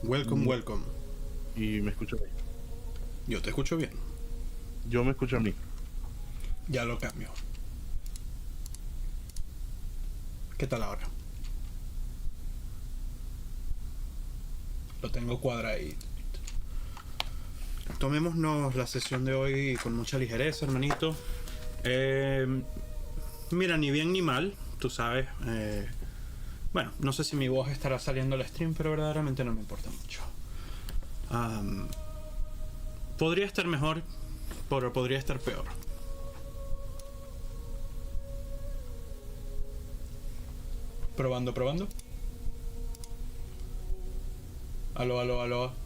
Welcome, welcome. Y me escucho a mí. Yo te escucho bien. Yo me escucho a mí. Ya lo cambio. ¿Qué tal ahora? Lo tengo cuadradito. Tomémonos la sesión de hoy con mucha ligereza, hermanito. Mira, ni bien ni mal, tú sabes. Bueno, no sé si mi voz estará saliendo al stream, pero verdaderamente no me importa mucho. Podría estar mejor, pero podría estar peor. Probando, probando. Aló, aló, aló.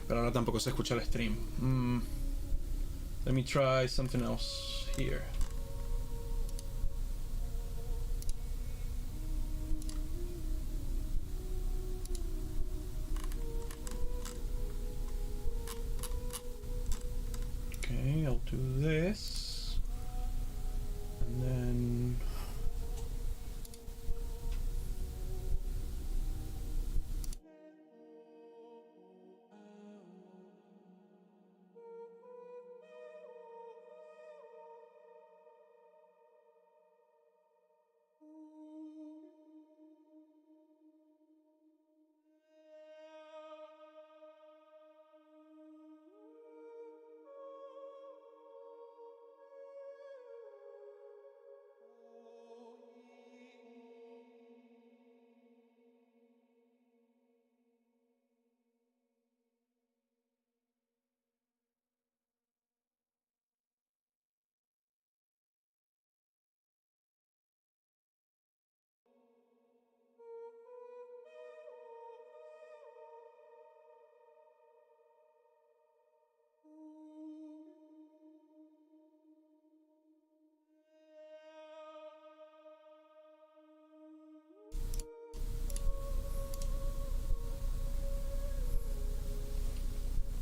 Pero ahora tampoco se escucha el stream. Let me try something else here. Okay, I'll do this. And then...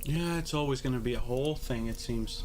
Yeah, it's always gonna be a whole thing, it seems.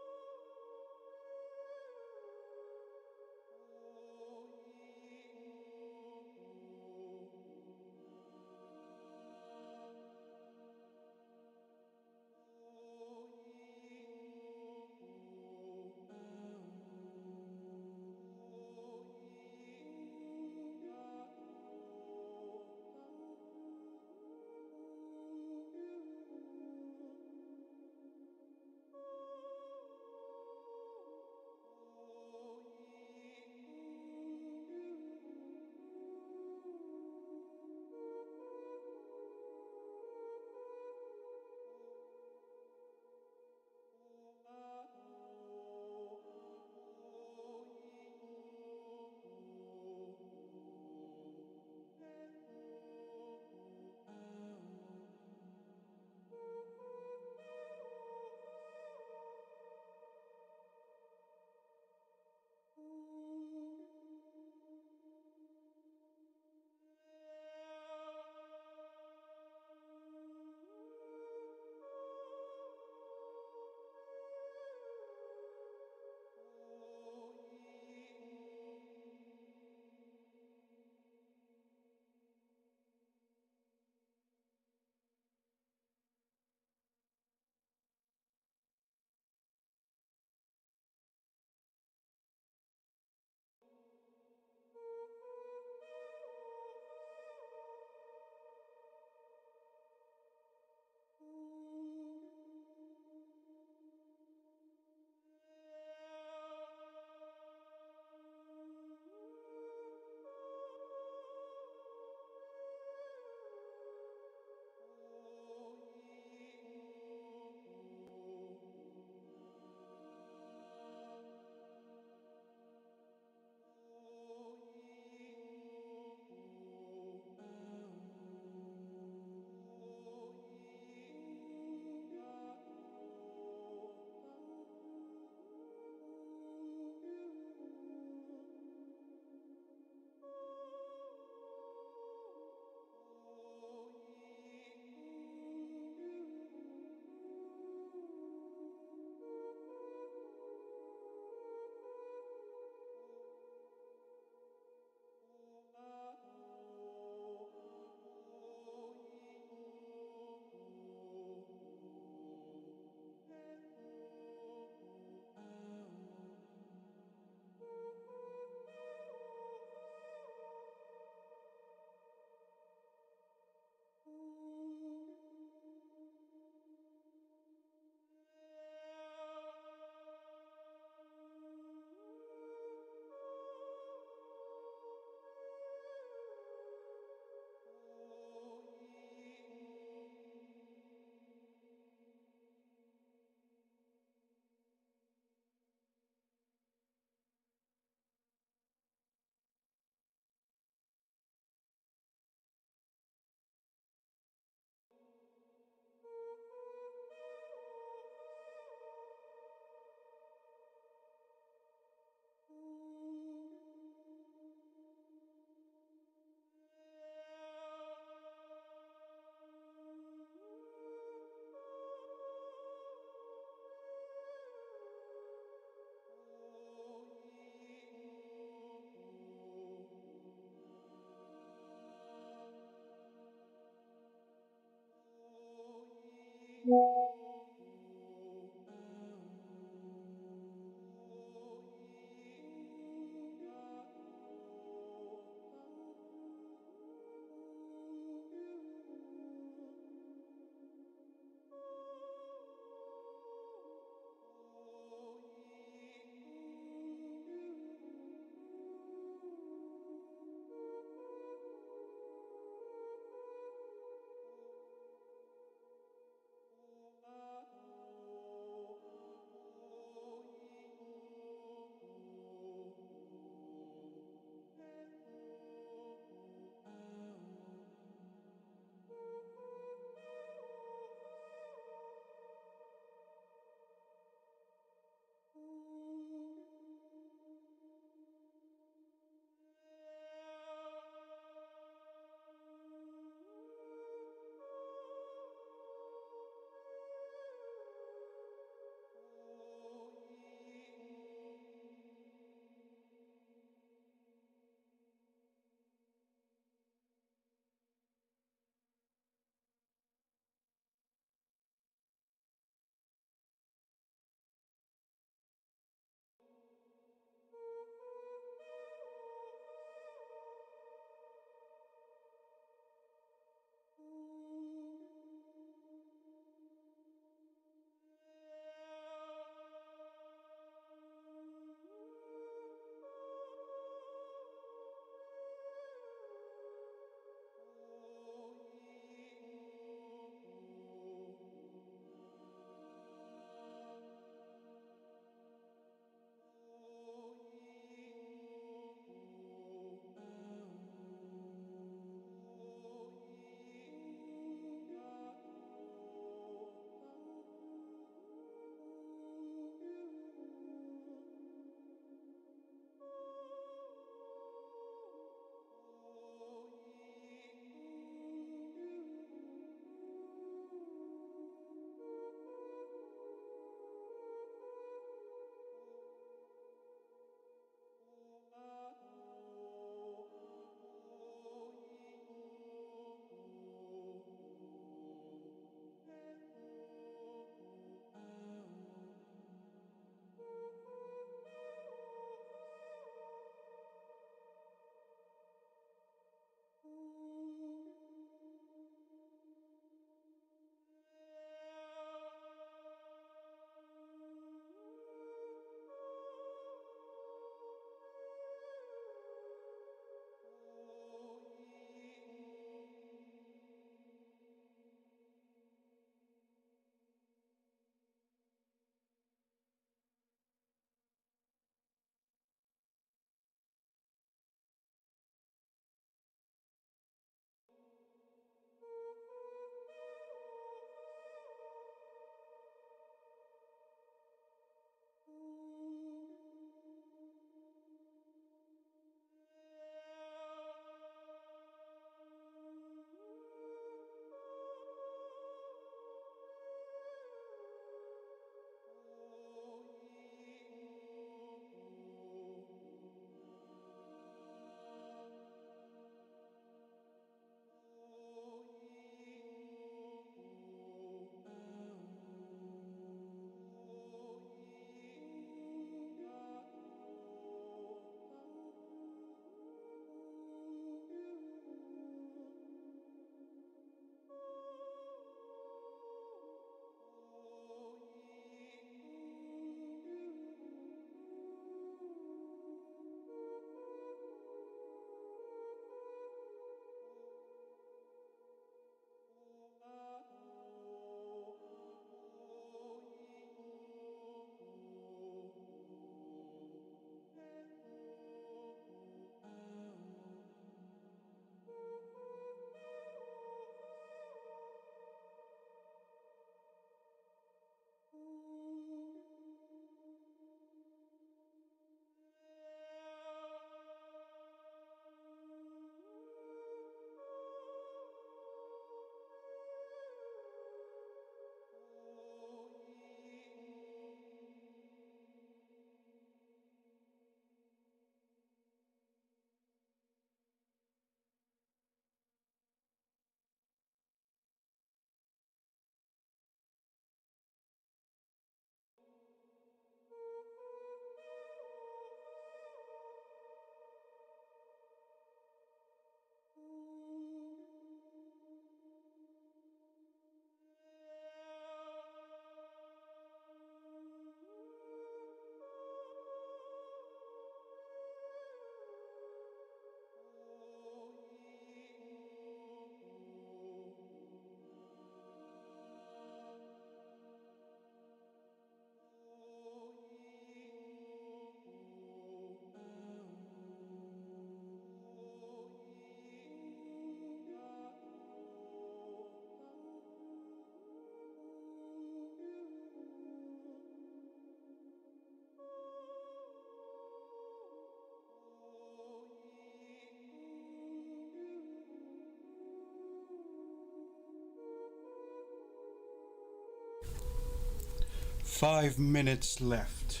5 minutes left.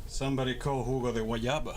Somebody call Hugo de Guayaba.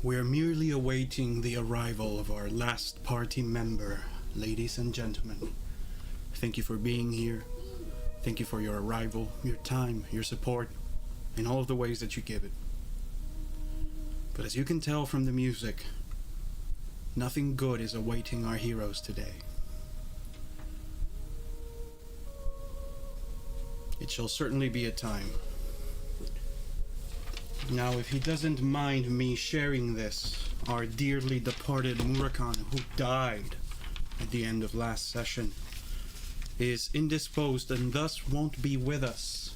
We're merely awaiting the arrival of our last party member, ladies and gentlemen. Thank you for being here. Thank you for your arrival, your time, your support, in all of the ways that you give it. But as you can tell from the music, nothing good is awaiting our heroes today. It shall certainly be a time. Now, if he doesn't mind me sharing this, our dearly departed Murakan, who died at the end of last session, is indisposed and thus won't be with us,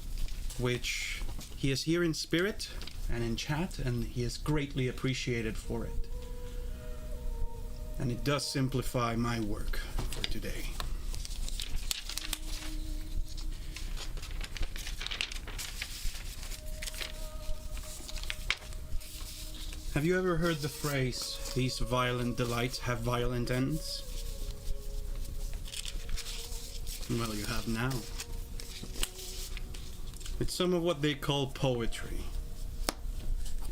which he is here in spirit and in chat, and he is greatly appreciated for it. And it does simplify my work for today. Have you ever heard the phrase, "These violent delights have violent ends"? Well, you have now. It's some of what they call poetry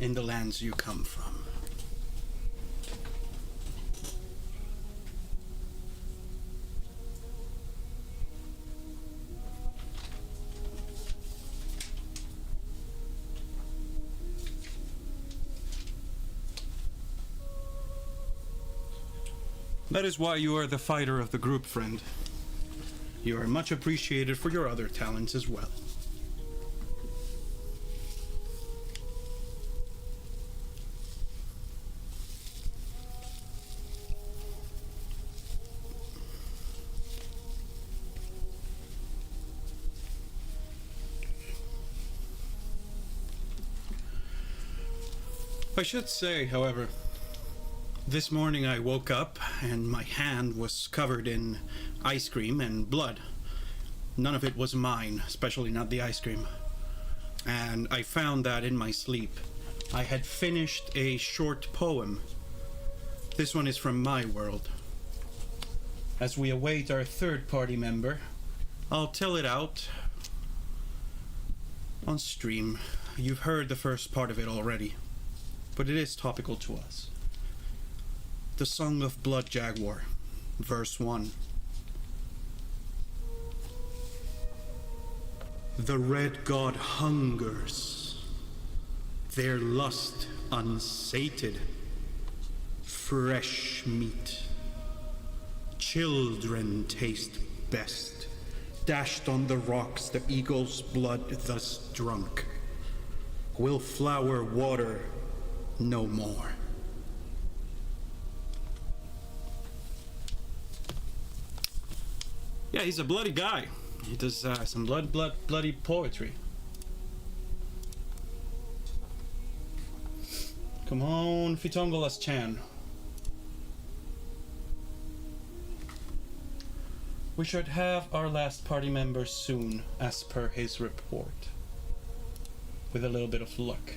in the lands you come from. That is why you are the fighter of the group, friend. You are much appreciated for your other talents as well. I should say, however, this morning I woke up and my hand was covered in ice cream and blood. None of it was mine, especially not the ice cream. And I found that in my sleep. I had finished a short poem. This one is from my world. As we await our third party member, I'll tell it out on stream. You've heard the first part of it already, but it is topical to us. The Song of Blood Jaguar, verse 1. The red god hungers, their lust unsated, fresh meat. Children taste best, dashed on the rocks the eagle's blood thus drunk, will flower water no more. Yeah, he's a bloody guy. He does some bloody poetry. Come on, Fitongolas-chan. We should have our last party member soon, as per his report. With a little bit of luck.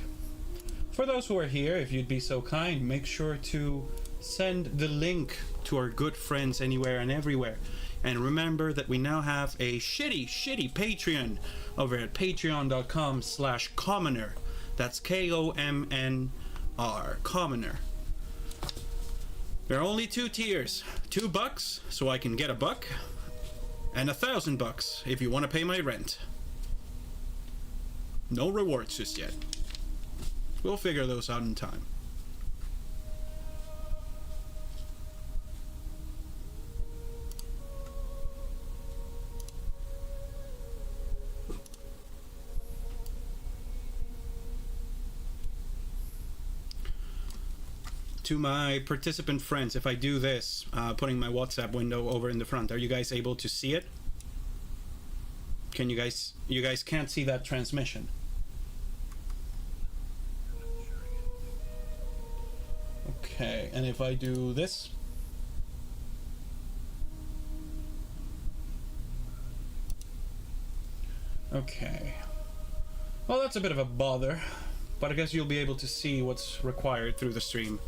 For those who are here, if you'd be so kind, make sure to send the link to our good friends anywhere and everywhere. And remember that we now have a shitty Patreon over at patreon.com/commoner. That's KOMNR, commoner. There are only 2 tiers. $2 so I can get $1, and $1,000 if you want to pay my rent. No rewards just yet. We'll figure those out in time. To my participant friends, if I do this, putting my WhatsApp window over in the front, are you guys able to see it? Can you guys can't see that transmission? Okay, and if I do this? Okay. Well, that's a bit of a bother, but I guess you'll be able to see what's required through the stream.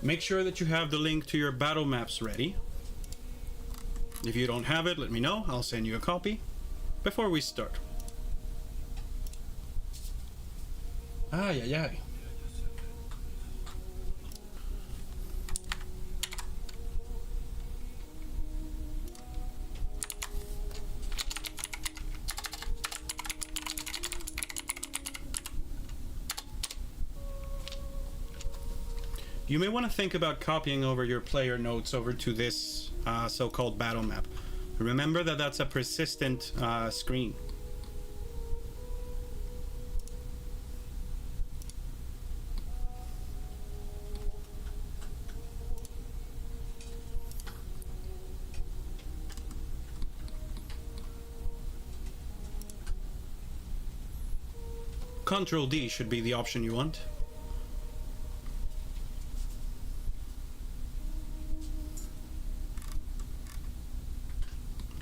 Make sure that you have the link to your battle maps ready. If you don't have it, let me know. I'll send you a copy before we start. Ay, ay, ay. You may want to think about copying over your player notes over to this so-called battle map. Remember that that's a persistent screen. Control D should be the option you want.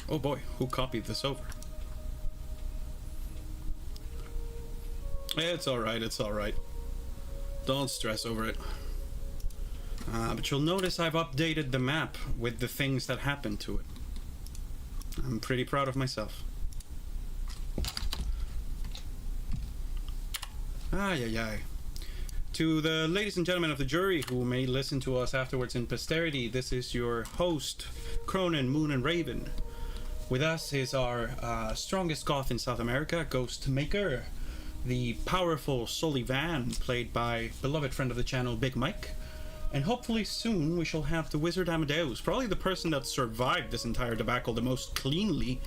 Oh boy, who copied this over? It's alright, it's alright. Don't stress over it. But you'll notice I've updated the map with the things that happened to it. I'm pretty proud of myself. Ay, ay, ay. To the ladies and gentlemen of the jury who may listen to us afterwards in posterity, this is your host, Cronin, Moon, and Raven. With us is our strongest goth in South America, Ghost Maker, the powerful Solivan, played by beloved friend of the channel, Big Mike, and hopefully soon we shall have the Wizard Amadeus, probably the person that survived this entire debacle the most cleanly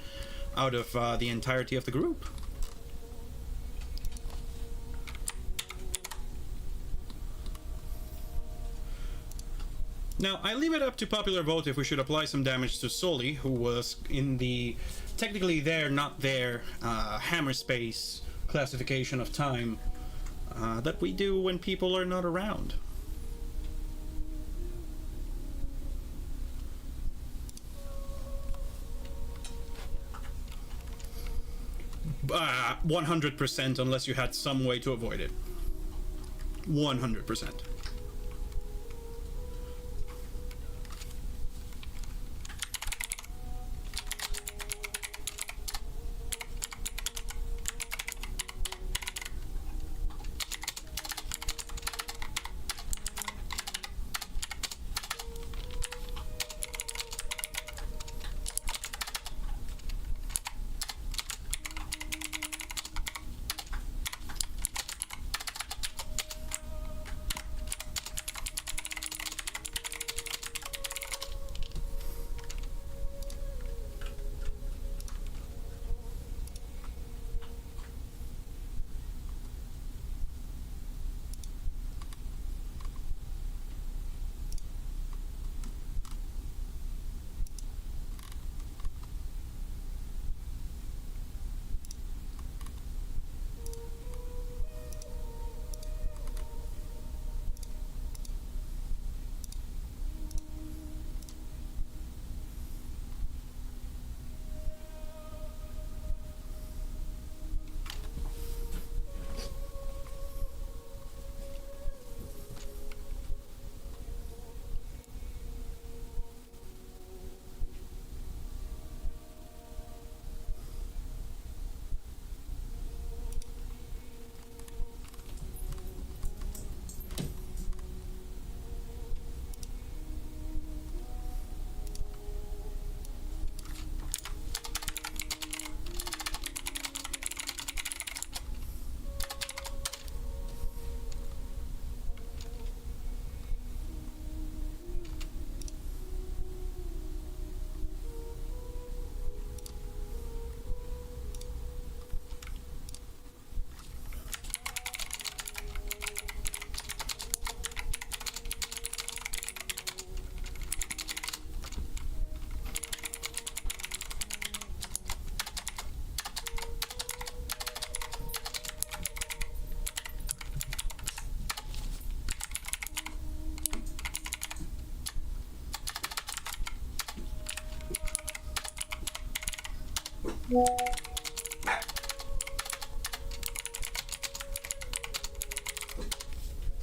out of the entirety of the group. Now, I leave it up to popular vote if we should apply some damage to Soli, who was in the technically there, not there, hammer space classification of time that we do when people are not around. Uh, 100% unless you had some way to avoid it. 100%.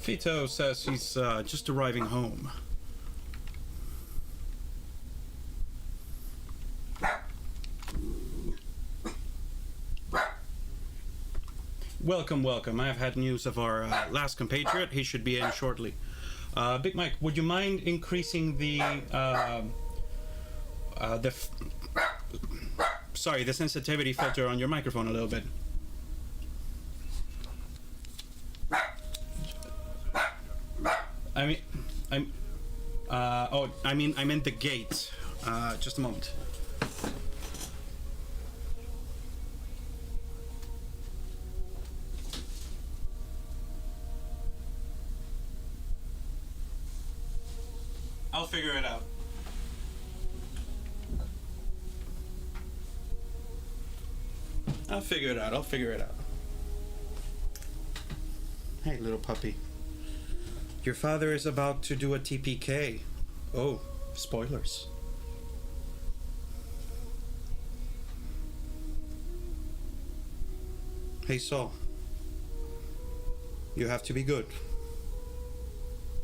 Fito says he's just arriving home. Welcome, welcome. I've had news of our last compatriot. He should be in shortly. Big Mike, would you mind increasing the the sensitivity filter on your microphone a little bit? I meant the gate. Just a moment. I'll figure it out. I'll figure it out. Hey, little puppy. Your father is about to do a TPK. Oh, spoilers. Hey, Saul. You have to be good.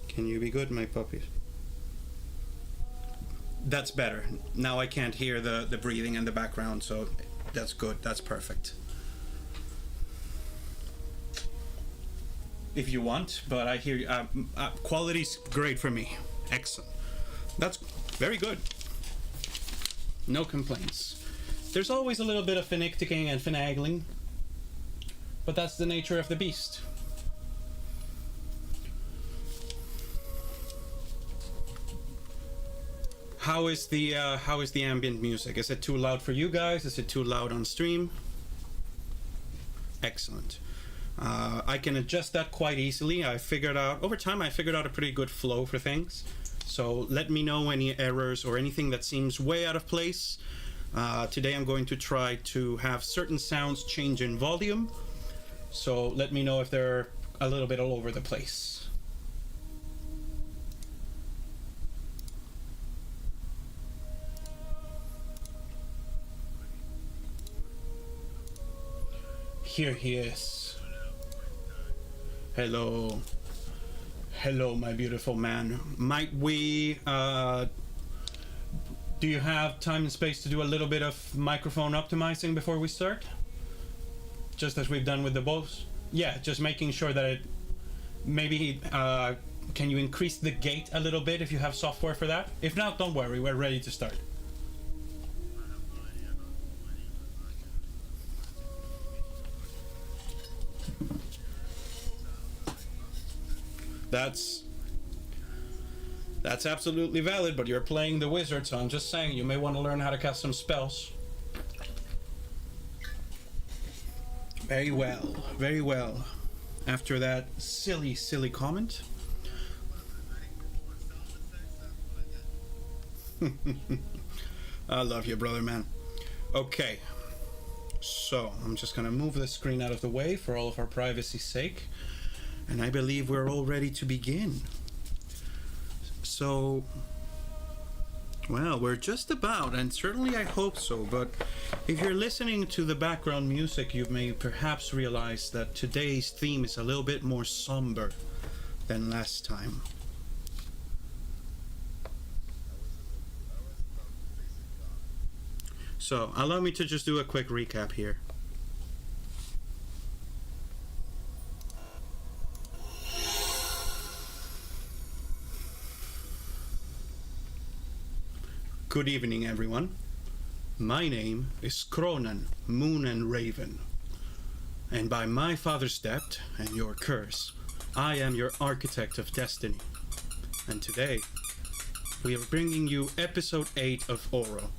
Can you be good, my puppy? That's better. Now I can't hear the breathing in the background, so that's good. That's perfect. if you want, but I hear quality's great for me. Excellent. That's very good. No complaints. There's always a little bit of finicking and finagling, but that's the nature of the beast. How is the ambient music? Is it too loud for you guys? Is it too loud on stream? Excellent. I can adjust that quite easily. Over time I figured out a pretty good flow for things. So let me know any errors or anything that seems way out of place. Today I'm going to try to have certain sounds change in volume. So let me know if they're a little bit all over the place. Here he is. Hello. Hello, my beautiful man. Might we, do you have time and space to do a little bit of microphone optimizing before we start? Just as we've done with the bows? Yeah, just making sure that it, maybe, can you increase the gate a little bit if you have software for that? If not, don't worry, we're ready to start. That's absolutely valid, but you're playing the wizard, so I'm just saying you may want to learn how to cast some spells. Very well, very well. After that silly comment. I love you, brother, man. Okay, so I'm just gonna move the screen out of the way for all of our privacy's sake. And I believe we're all ready to begin. So, well, we're just about, and certainly I hope so, but if you're listening to the background music, you may perhaps realize that today's theme is a little bit more somber than last time. So, allow me to just do a quick recap here. Good evening, everyone. My name is Kronan, Moon and Raven. And by my father's debt and your curse, I am your architect of destiny. And today, we are bringing you episode 8 of ORO.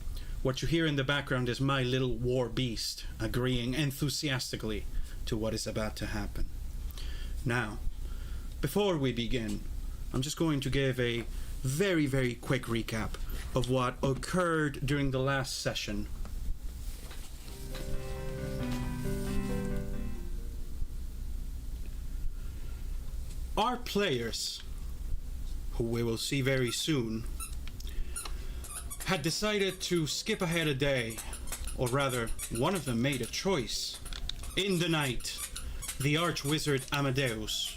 What you hear in the background is my little war beast agreeing enthusiastically to what is about to happen. Now, before we begin, I'm just going to give a very quick recap of what occurred during the last session. Our players, who we will see very soon, had decided to skip ahead a day, or rather, one of them made a choice. In the night, the arch-wizard Amadeus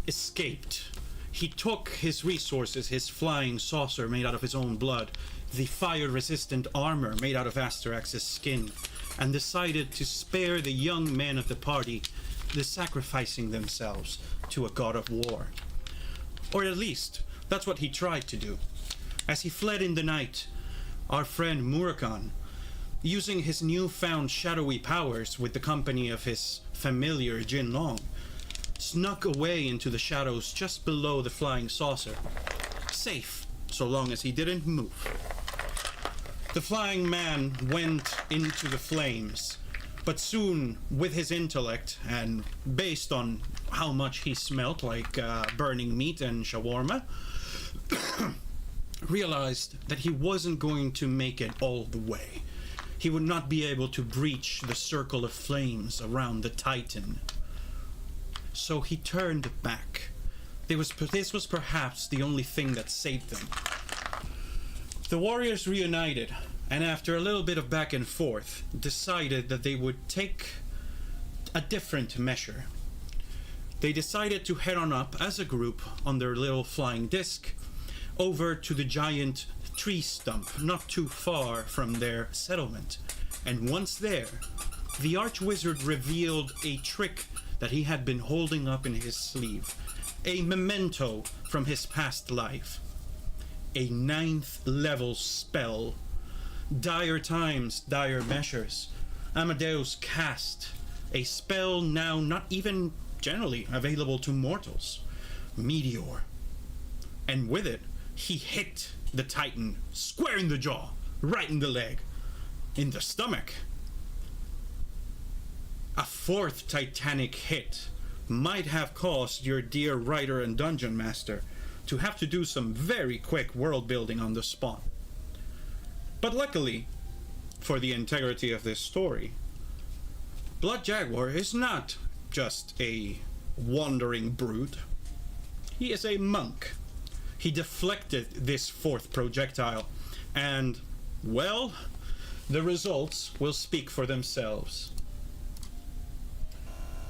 escaped. He took his resources, his flying saucer made out of his own blood, the fire-resistant armor made out of Asterax's skin, and decided to spare the young men of the party the sacrificing themselves to a god of war. Or at least, that's what he tried to do. As he fled in the night, our friend Murakan, using his newfound shadowy powers with the company of his familiar Jinlong, snuck away into the shadows just below the flying saucer. Safe, so long as he didn't move. The flying man went into the flames, but soon, with his intellect, and based on how much he smelt like burning meat and shawarma, realized that he wasn't going to make it all the way. He would not be able to breach the circle of flames around the Titan. So he turned back. This was perhaps the only thing that saved them. The warriors reunited, and after a little bit of back and forth, decided that they would take a different measure. They decided to head on up as a group on their little flying disc over to the giant tree stump not too far from their settlement. And once there, the archwizard revealed a trick that he had been holding up in his sleeve. A memento from his past life. A 9th level spell. Dire times, dire measures. Amadeus cast a spell now not even generally available to mortals. Meteor. And with it, he hit the Titan square in the jaw, right in the leg, in the stomach. A 4th titanic hit might have caused your dear writer and dungeon master to have to do some very quick world building on the spot. But luckily, for the integrity of this story, Blood Jaguar is not just a wandering brute. He is a monk. He deflected this 4th projectile, and, well, the results will speak for themselves.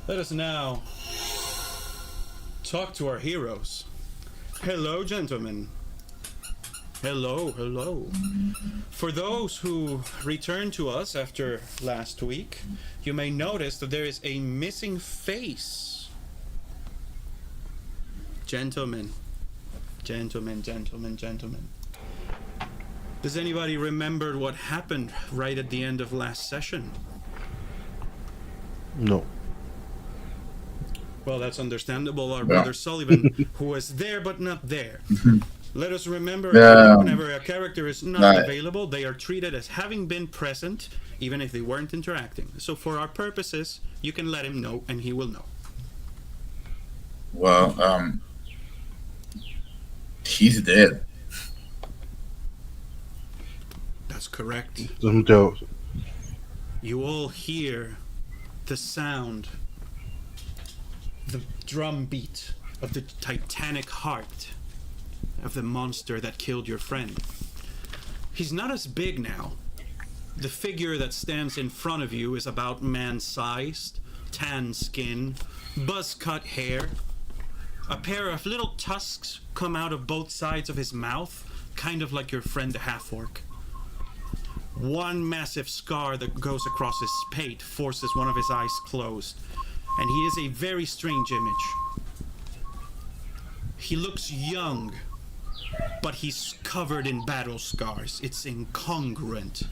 Let us now talk to our heroes. Hello, gentlemen. Hello, hello. For those who returned to us after last week, you may notice that there is a missing face. Gentlemen. Gentlemen. Does anybody remember what happened right at the end of last session? No. Well, that's understandable. Our brother Sullivan, who was there but not there. Let us remember, whenever a character is not available, they are treated as having been present, even if they weren't interacting. So for our purposes, you can let him know, and he will know. Well, he's dead. That's correct. Amadeus. You all hear the sound, the drum beat of the titanic heart of the monster that killed your friend. He's not as big now. The figure that stands in front of you is about man-sized, tan skin, buzz-cut hair. A pair of little tusks come out of both sides of his mouth, kind of like your friend the half-orc. One massive scar that goes across his pate forces one of his eyes closed, and he is a very strange image. He looks young, but he's covered in battle scars. It's incongruent.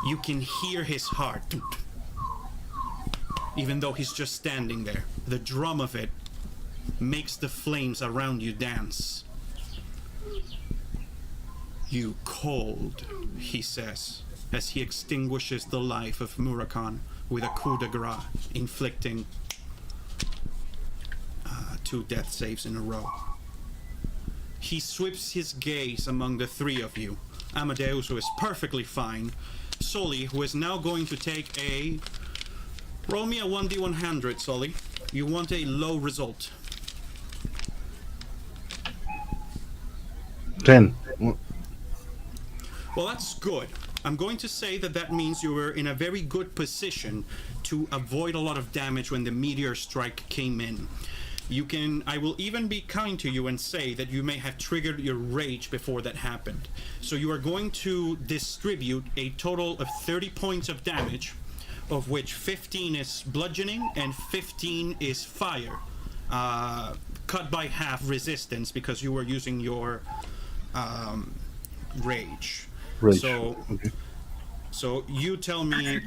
You can hear his heart, even though he's just standing there. The drum of it makes the flames around you dance. You cold, he says, as he extinguishes the life of Murakan with a coup de grace, inflicting 2 death saves in a row. He sweeps his gaze among the 3 of you. Amadeus, who is perfectly fine. Sully, who is now going to take a... Roll me a 1d100, Sully. You want a low result. 10. Well, that's good. I'm going to say that means you were in a very good position to avoid a lot of damage when the meteor strike came in. I will even be kind to you and say that you may have triggered your rage before that happened. So you are going to distribute a total of 30 points of damage, of which 15 is bludgeoning and 15 is fire. Cut by half resistance because you were using your rage. So, okay. So you tell me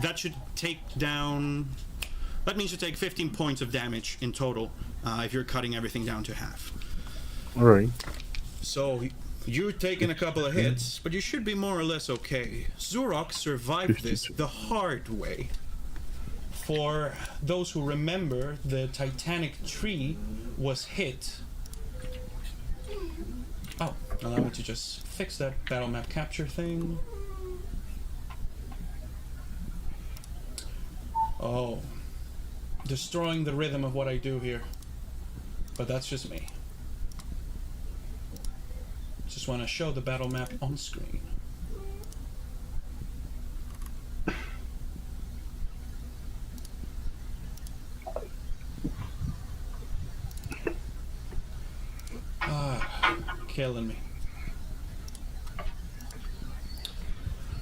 that should take down... That means you take 15 points of damage in total if you're cutting everything down to half. Alright. So you're taking a couple of hits, but you should be more or less okay. Zurok survived this the hard way. For those who remember, the Titanic tree was hit. Oh, allow me to just fix that battle map capture thing. Oh. Destroying the rhythm of what I do here. But that's just me. Just want to show the battle map on screen. Killing me.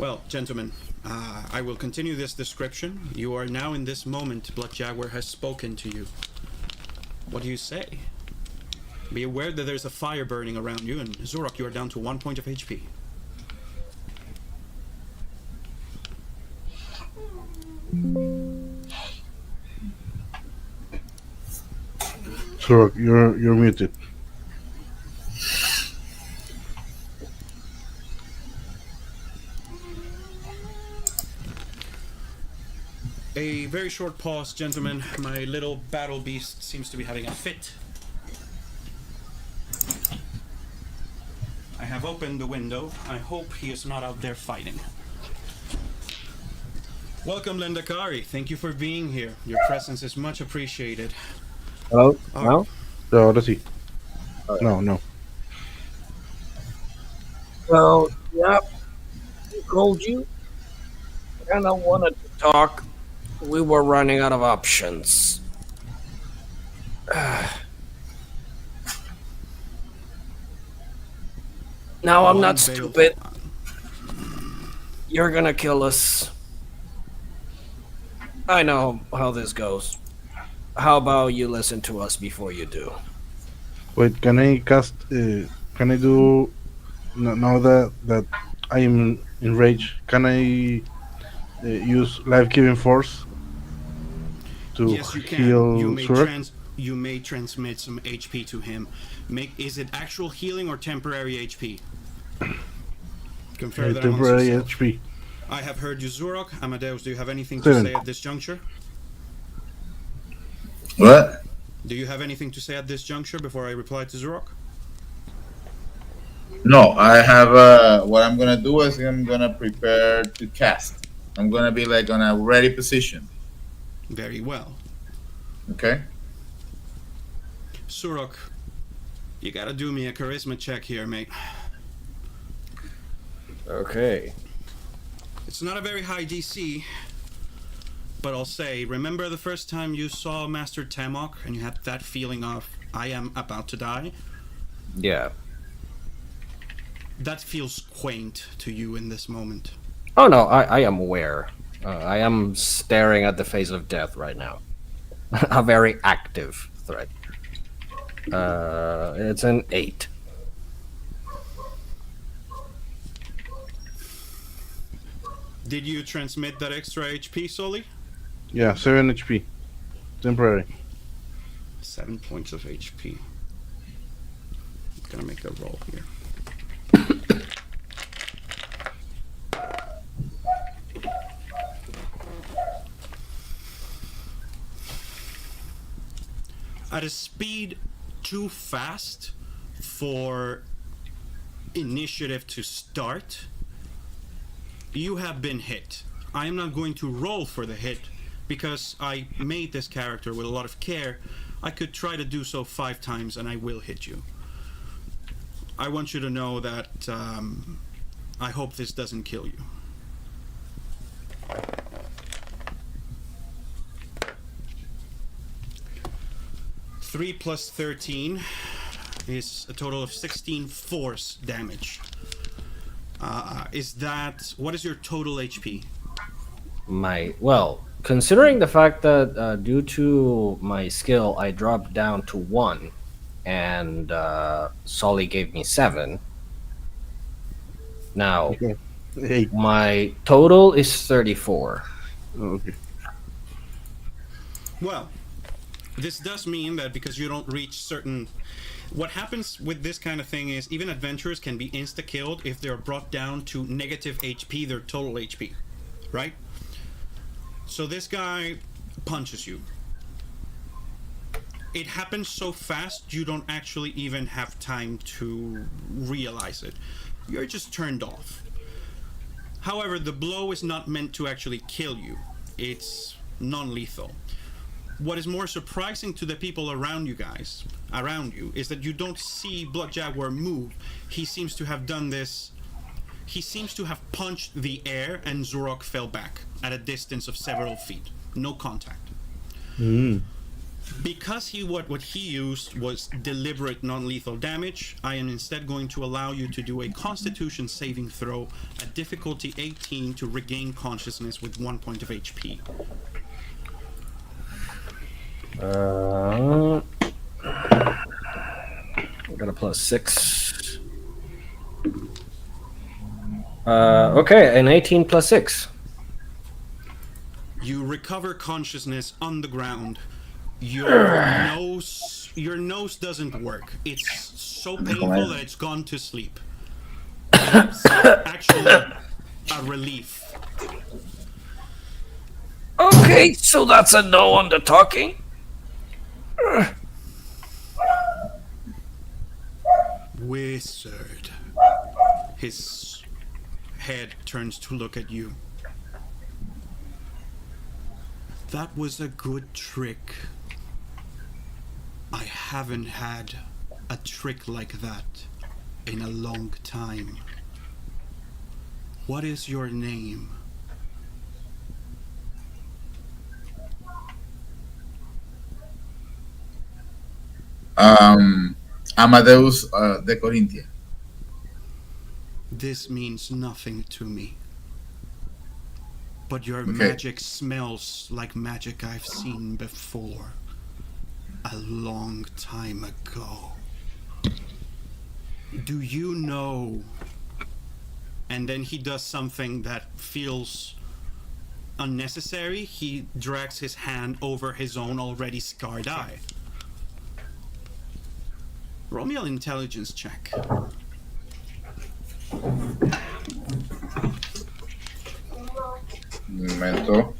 Well, gentlemen, I will continue this description. You are now in this moment. Blood Jaguar has spoken to you. What do you say? Be aware that there's a fire burning around you, and Zurok, you are down to 1 point of HP. So you're muted. A very short pause, gentlemen. My little battle beast seems to be having a fit. I have opened the window. I hope he is not out there fighting. Welcome, Lendakari. Thank you for being here. Your presence is much appreciated. Hello? No? So let's see. No. So, yep. Who called you? I kind of wanted to talk. We were running out of options. Now, I'm not stupid. You're gonna kill us. I know how this goes. How about you listen to us before you do? Wait, can I cast? Can I do? Now that I am enraged, can I use life-giving force to Yes, you can. heal You Zurok? may transmit some HP to him. Is it actual healing or temporary HP? Confer that amongst Temporary yourself. HP. I have heard you, Zurok. Amadeus, do you have anything to 7. say at this juncture? What? Do you have anything to say at this juncture before I reply to Zurok? No, I have. What I'm gonna do is I'm gonna prepare to cast. I'm gonna be like on a ready position. Very well. Okay. Zurok, you gotta do me a charisma check here, mate. Okay. It's not a very high DC, but I'll say, remember the first time you saw Master Tamok and you had that feeling of, I am about to die? Yeah. That feels quaint to you in this moment. Oh no, I am aware. I am staring at the face of death right now. A very active threat. It's an 8. Did you transmit that extra HP, Soli? Yeah, 7 HP. Temporary. 7 points of HP. I'm gonna make a roll here. At a speed too fast for initiative to start, you have been hit. I am not going to roll for the hit because I made this character with a lot of care. I could try to do so 5 times and I will hit you. I want you to know that I hope this doesn't kill you. Three plus 13 is a total of 16 force damage. What is your total HP? Considering the fact that due to my skill I dropped down to 1 and Solly gave me 7. Now, Okay. 8. my total is 34. Okay. Well, this does mean that because you don't reach certain... What happens with this kind of thing is even adventurers can be insta-killed if they're brought down to negative HP, their total HP, right? So this guy punches you. It happens so fast you don't actually even have time to realize it. You're just turned off. However, the blow is not meant to actually kill you. It's non-lethal. What is more surprising to the people around you guys, is that you don't see Blood Jaguar move. He seems to have done this. He seems to have punched the air and Zurok fell back at a distance of several feet. No contact. Because what he used was deliberate non-lethal damage, I am instead going to allow you to do a Constitution saving throw at difficulty 18 to regain consciousness with 1 point of HP. I got a +6. Okay, an 18 + 6. You recover consciousness on the ground. Your nose doesn't work. It's so painful that it's gone to sleep. It's actually a relief. Okay, so that's a no on the talking. Wizard. His head turns to look at you. That was a good trick. I haven't had a trick like that in a long time. What is your name? Amadeus de Corinthia. This means nothing to me. But your Okay. magic smells like magic I've seen before. A long time ago. Do you know? And then he does something that feels unnecessary. He drags his hand over his own already scarred eye. Roll me an intelligence check. Un momento.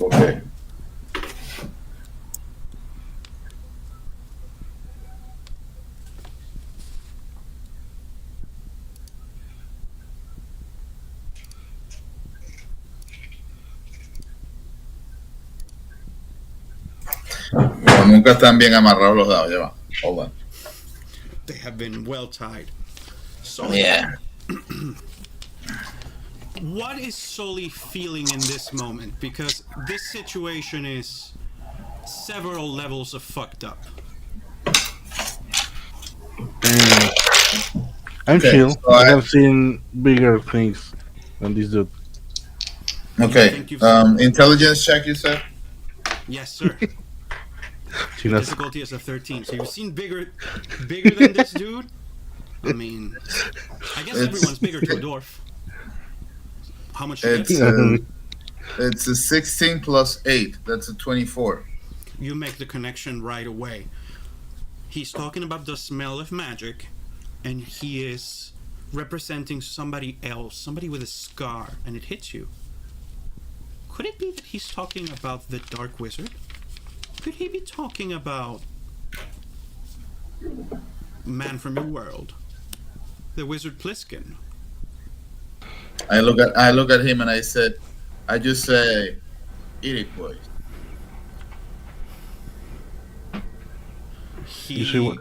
Okay. No, nunca están bien amarrados los dados, ya va. Hold on. They have been well tied. So Yeah. what is Sully feeling in this moment? Because this situation is several levels of fucked up. I'm Okay, chill. so I I- have seen bigger things than this dude. Okay. think you've seen- Intelligence check, you said? Yes, sir. Chinas. Difficulty is a 13. So you've seen bigger than this dude? I mean, I guess It's- everyone's bigger to a dwarf. How much is It's it? it's a 16 plus 8. That's a 24. You make the connection right away. He's talking about the smell of magic, and he is representing somebody else, somebody with a scar, and it hits you. Could it be that he's talking about the Dark Wizard? Could he be talking about Man from Your World? The Wizard Pliskin? I look at him and I said, I just say, Iroquois. You see what?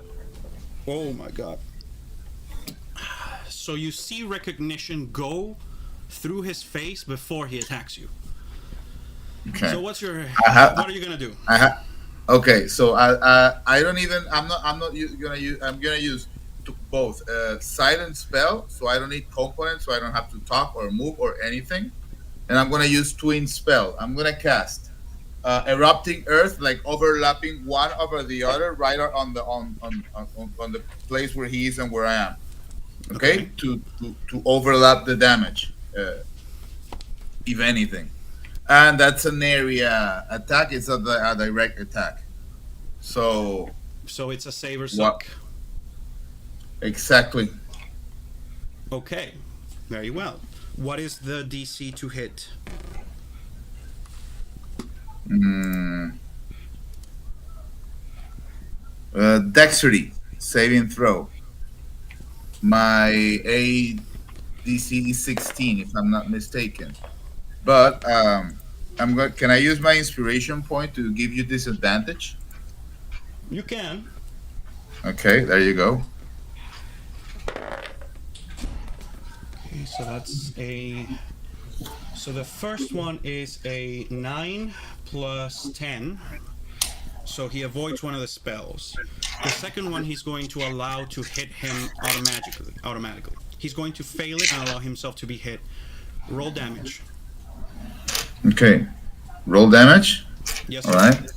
Oh my god. So you see recognition go through his face before he attacks you. Okay. So what are you gonna do? Okay, so I don't even I'm not gonna use both silent spell, so I don't need components, so I don't have to talk or move or anything, and I'm gonna use twin spell. I'm gonna cast erupting earth, like overlapping one over the other, right on the place where he is and where I am. Okay, to overlap the damage, if anything. And that's an area attack. It's a direct attack. So it's a save or suck. Exactly. Okay, very well. What is the DC to hit? Dexterity saving throw. My DC is 16, if I'm not mistaken. But I'm going. Can I use my inspiration point to give you disadvantage? You can. Okay, there you go. Okay, so that's a. So the first one is a 9 plus 10. So he avoids one of the spells. The second one he's going to allow to hit him automatically. He's going to fail it and allow himself to be hit. Roll damage. Okay. Roll damage. Yes, All sir. right.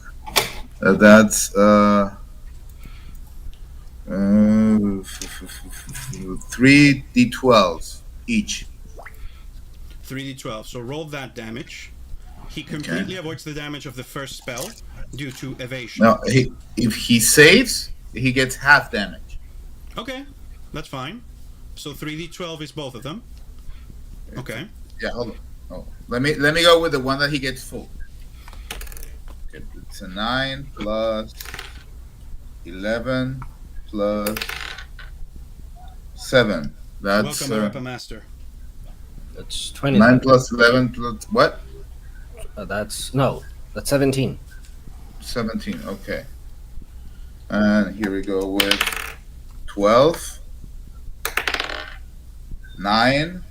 That's 3d12s each. 3d12. So roll that damage. He completely avoids the damage of the first spell due to evasion. Now, if he saves, he gets half damage. Okay, that's fine. So 3d12 is both of them. Okay. Yeah, hold on. Oh, let me go with the one that he gets full. Okay, it's a 9 plus 11 plus 7. That's Welcome, Weapon Master. That's 20. 9 plus 11 plus what? That's 17. 17. Okay. And here we go with 12, 9,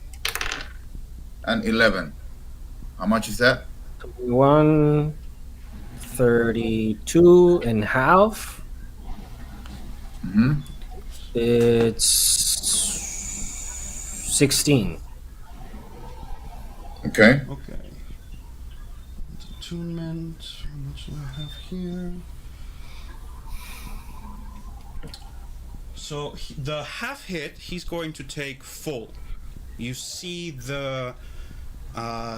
and 11. How much is that? 132 and half. Mm-hmm. It's 16. Okay. Okay. Attunement. How much do I have here? So the half hit, he's going to take full. You see the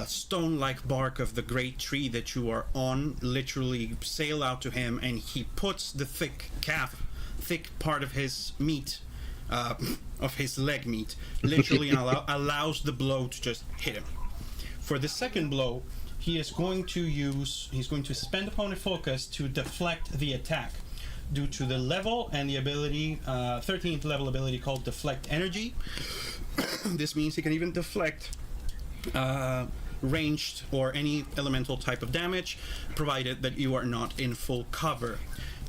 stone-like bark of the great tree that you are on literally sail out to him, and he puts the thick part of his meat, of his leg meat, literally and allows the blow to just hit him. For the second blow, he's going to spend opponent focus to deflect the attack. Due to the level and the ability, 13th level ability called Deflect Energy. This means he can even deflect ranged or any elemental type of damage, provided that you are not in full cover.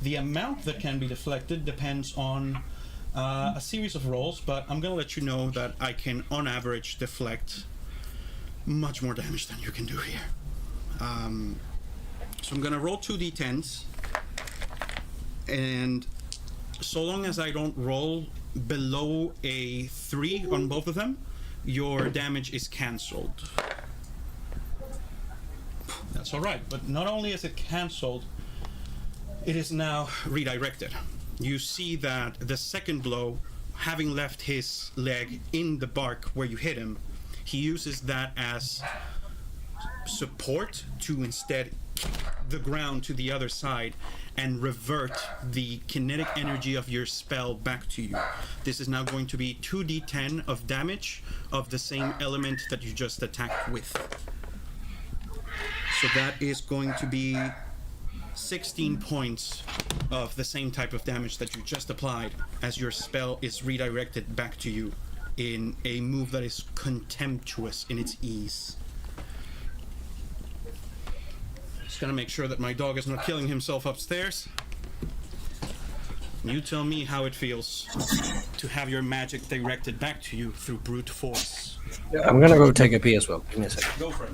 The amount that can be deflected depends on a series of rolls, but I'm going to let you know that I can, on average, deflect much more damage than you can do here. So I'm going to roll 2d10s. And so long as I don't roll below a 3 on both of them, your damage is cancelled. That's alright, but not only is it cancelled, it is now redirected. You see that the second blow, having left his leg in the bark where you hit him, he uses that as support to instead kick the ground to the other side and revert the kinetic energy of your spell back to you. This is now going to be 2d10 of damage of the same element that you just attacked with. So that is going to be 16 points of the same type of damage that you just applied as your spell is redirected back to you in a move that is contemptuous in its ease. Just gonna make sure that my dog is not killing himself upstairs. You tell me how it feels to have your magic directed back to you through brute force. Yeah, I'm gonna go take a pee as well. Give me a second. Go for it.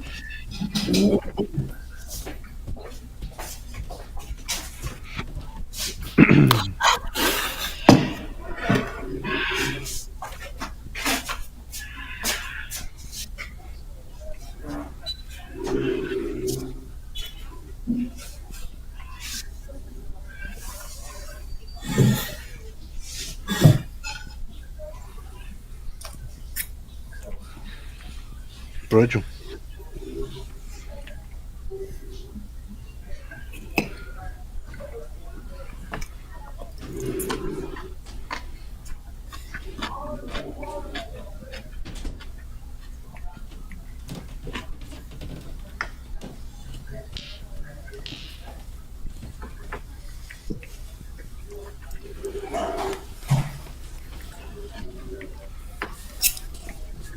Provecho.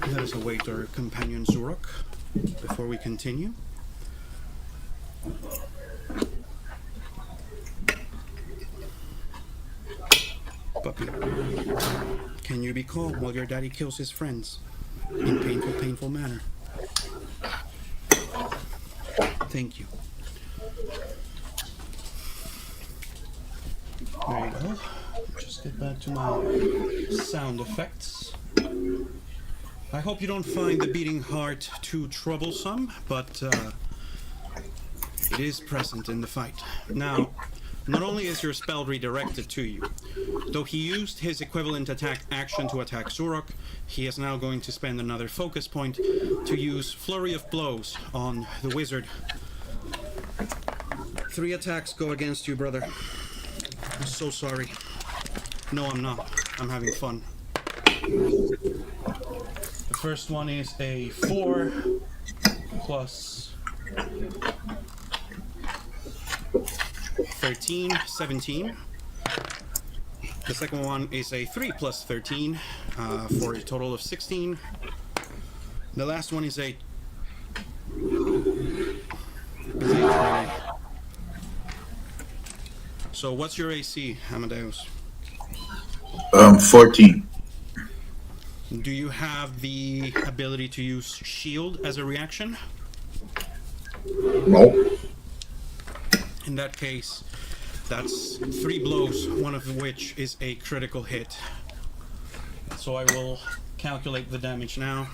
Let us await our companion Zurok before we continue. Puppy, can you be calm while your daddy kills his friends in painful manner? Thank you. Very well. Just get back to my sound effects. I hope you don't find the beating heart too troublesome, but it is present in the fight. Now, not only is your spell redirected to you, though he used his equivalent attack action to attack Zurok, he is now going to spend another focus point to use Flurry of Blows on the wizard. 3 attacks go against you, brother. I'm so sorry. No, I'm not. I'm having fun. The first one is a 4 plus 13, 17. The second one is a 3 plus 13 for a total of 16. The last one is a 20. So what's your AC, Amadeus? 14. Do you have the ability to use shield as a reaction? No. In that case, that's 3 blows, one of which is a critical hit. So I will calculate the damage now.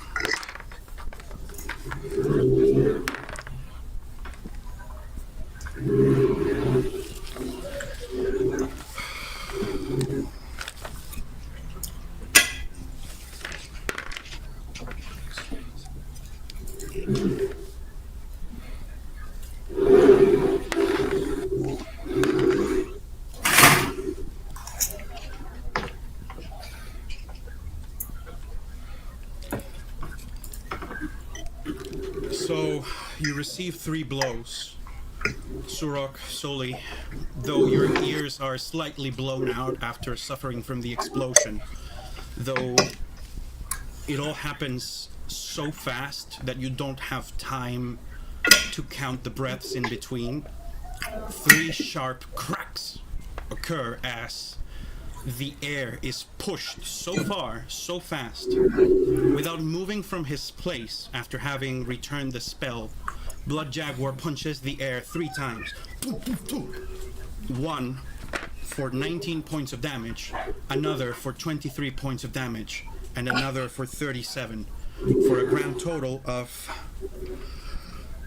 So you receive 3 blows. Zurok, Soli, though your ears are slightly blown out after suffering from the explosion, though it all happens so fast that you don't have time to count the breaths in between. 3 sharp cracks occur as the air is pushed so far, so fast, without moving from his place after having returned the spell. Blood Jaguar punches the air 3 times. One for 19 points of damage, another for 23 points of damage, and another for 37, for a grand total of...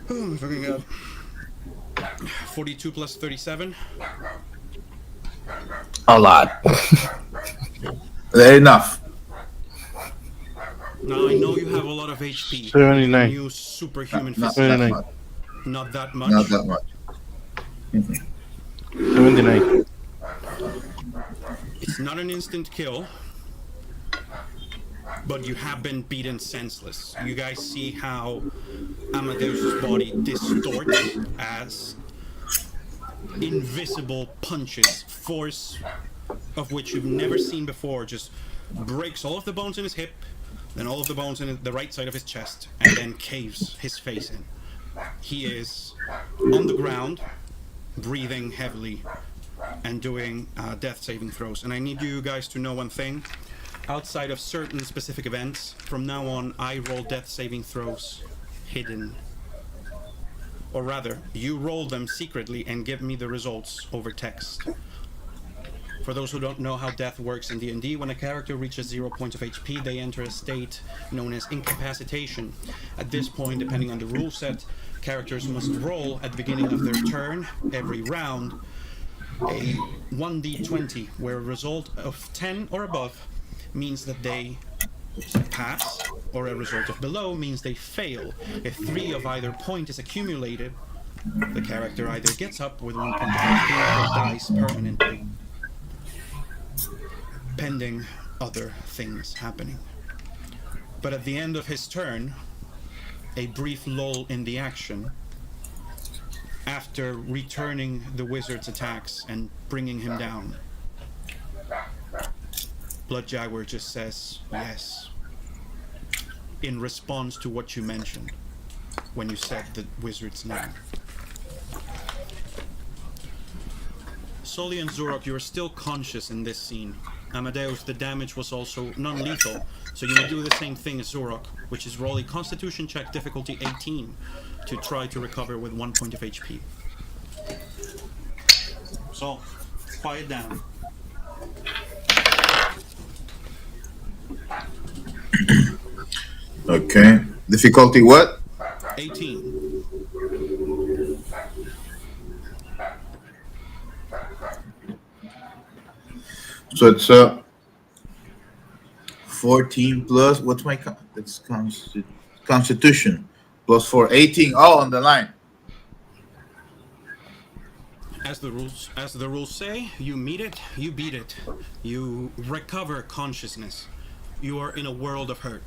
oh my fucking god. 42 plus 37? A lot. Enough. Now I know you have a lot of HP. 79. You use superhuman Not physique. that much. Not that much. Not that much. 79. It's not an instant kill, but you have been beaten senseless. You guys see how Amadeus' body distorts as invisible punches, force of which you've never seen before, just breaks all of the bones in his hip, then all of the bones in the right side of his chest, and then caves his face in. He is on the ground, breathing heavily, and doing death saving throws. And I need you guys to know one thing. Outside of certain specific events, from now on, I roll death saving throws hidden. Or rather, you roll them secretly and give me the results over text. For those who don't know how death works in D&D, when a character reaches 0 points of HP, they enter a state known as incapacitation. At this point, depending on the rule set, characters must roll at the beginning of their turn, every round, a 1d20, where a result of 10 or above means that they pass, or a result of below means they fail. If 3 of either point is accumulated, the character either gets up with 1 point of HP or dies permanently, pending other things happening. But at the end of his turn, a brief lull in the action, after returning the wizard's attacks and bringing him down, Blood Jaguar just says yes, in response to what you mentioned when you said the wizard's name. Soli and Zurok, you are still conscious in this scene. Amadeus, the damage was also non-lethal, so you may do the same thing as Zurok, which is roll a Constitution check difficulty 18 to try to recover with 1 point of HP. So, Quiet down. Okay. Difficulty what? 18. So it's 14 plus what's my that's constitution plus 4 18. Oh, on the line. As the rules say, you meet it, you beat it. You recover consciousness. You are in a world of hurt.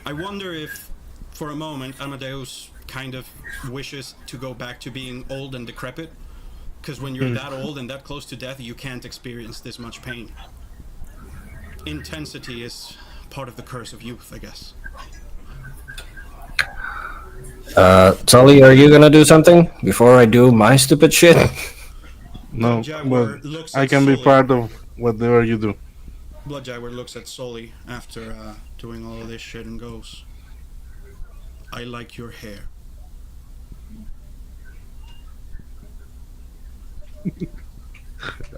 I wonder if, for a moment, Amadeus kind of wishes to go back to being old and decrepit. Because when you're that old and that close to death, you can't experience this much pain. Intensity is part of the curse of youth, I guess. Tully, are you gonna do something before I do my stupid shit? No, Blood Jaguar but looks I at can be Sully. part of whatever you do. Blood Jaguar looks at Sully after doing all of this shit and goes, I like your hair.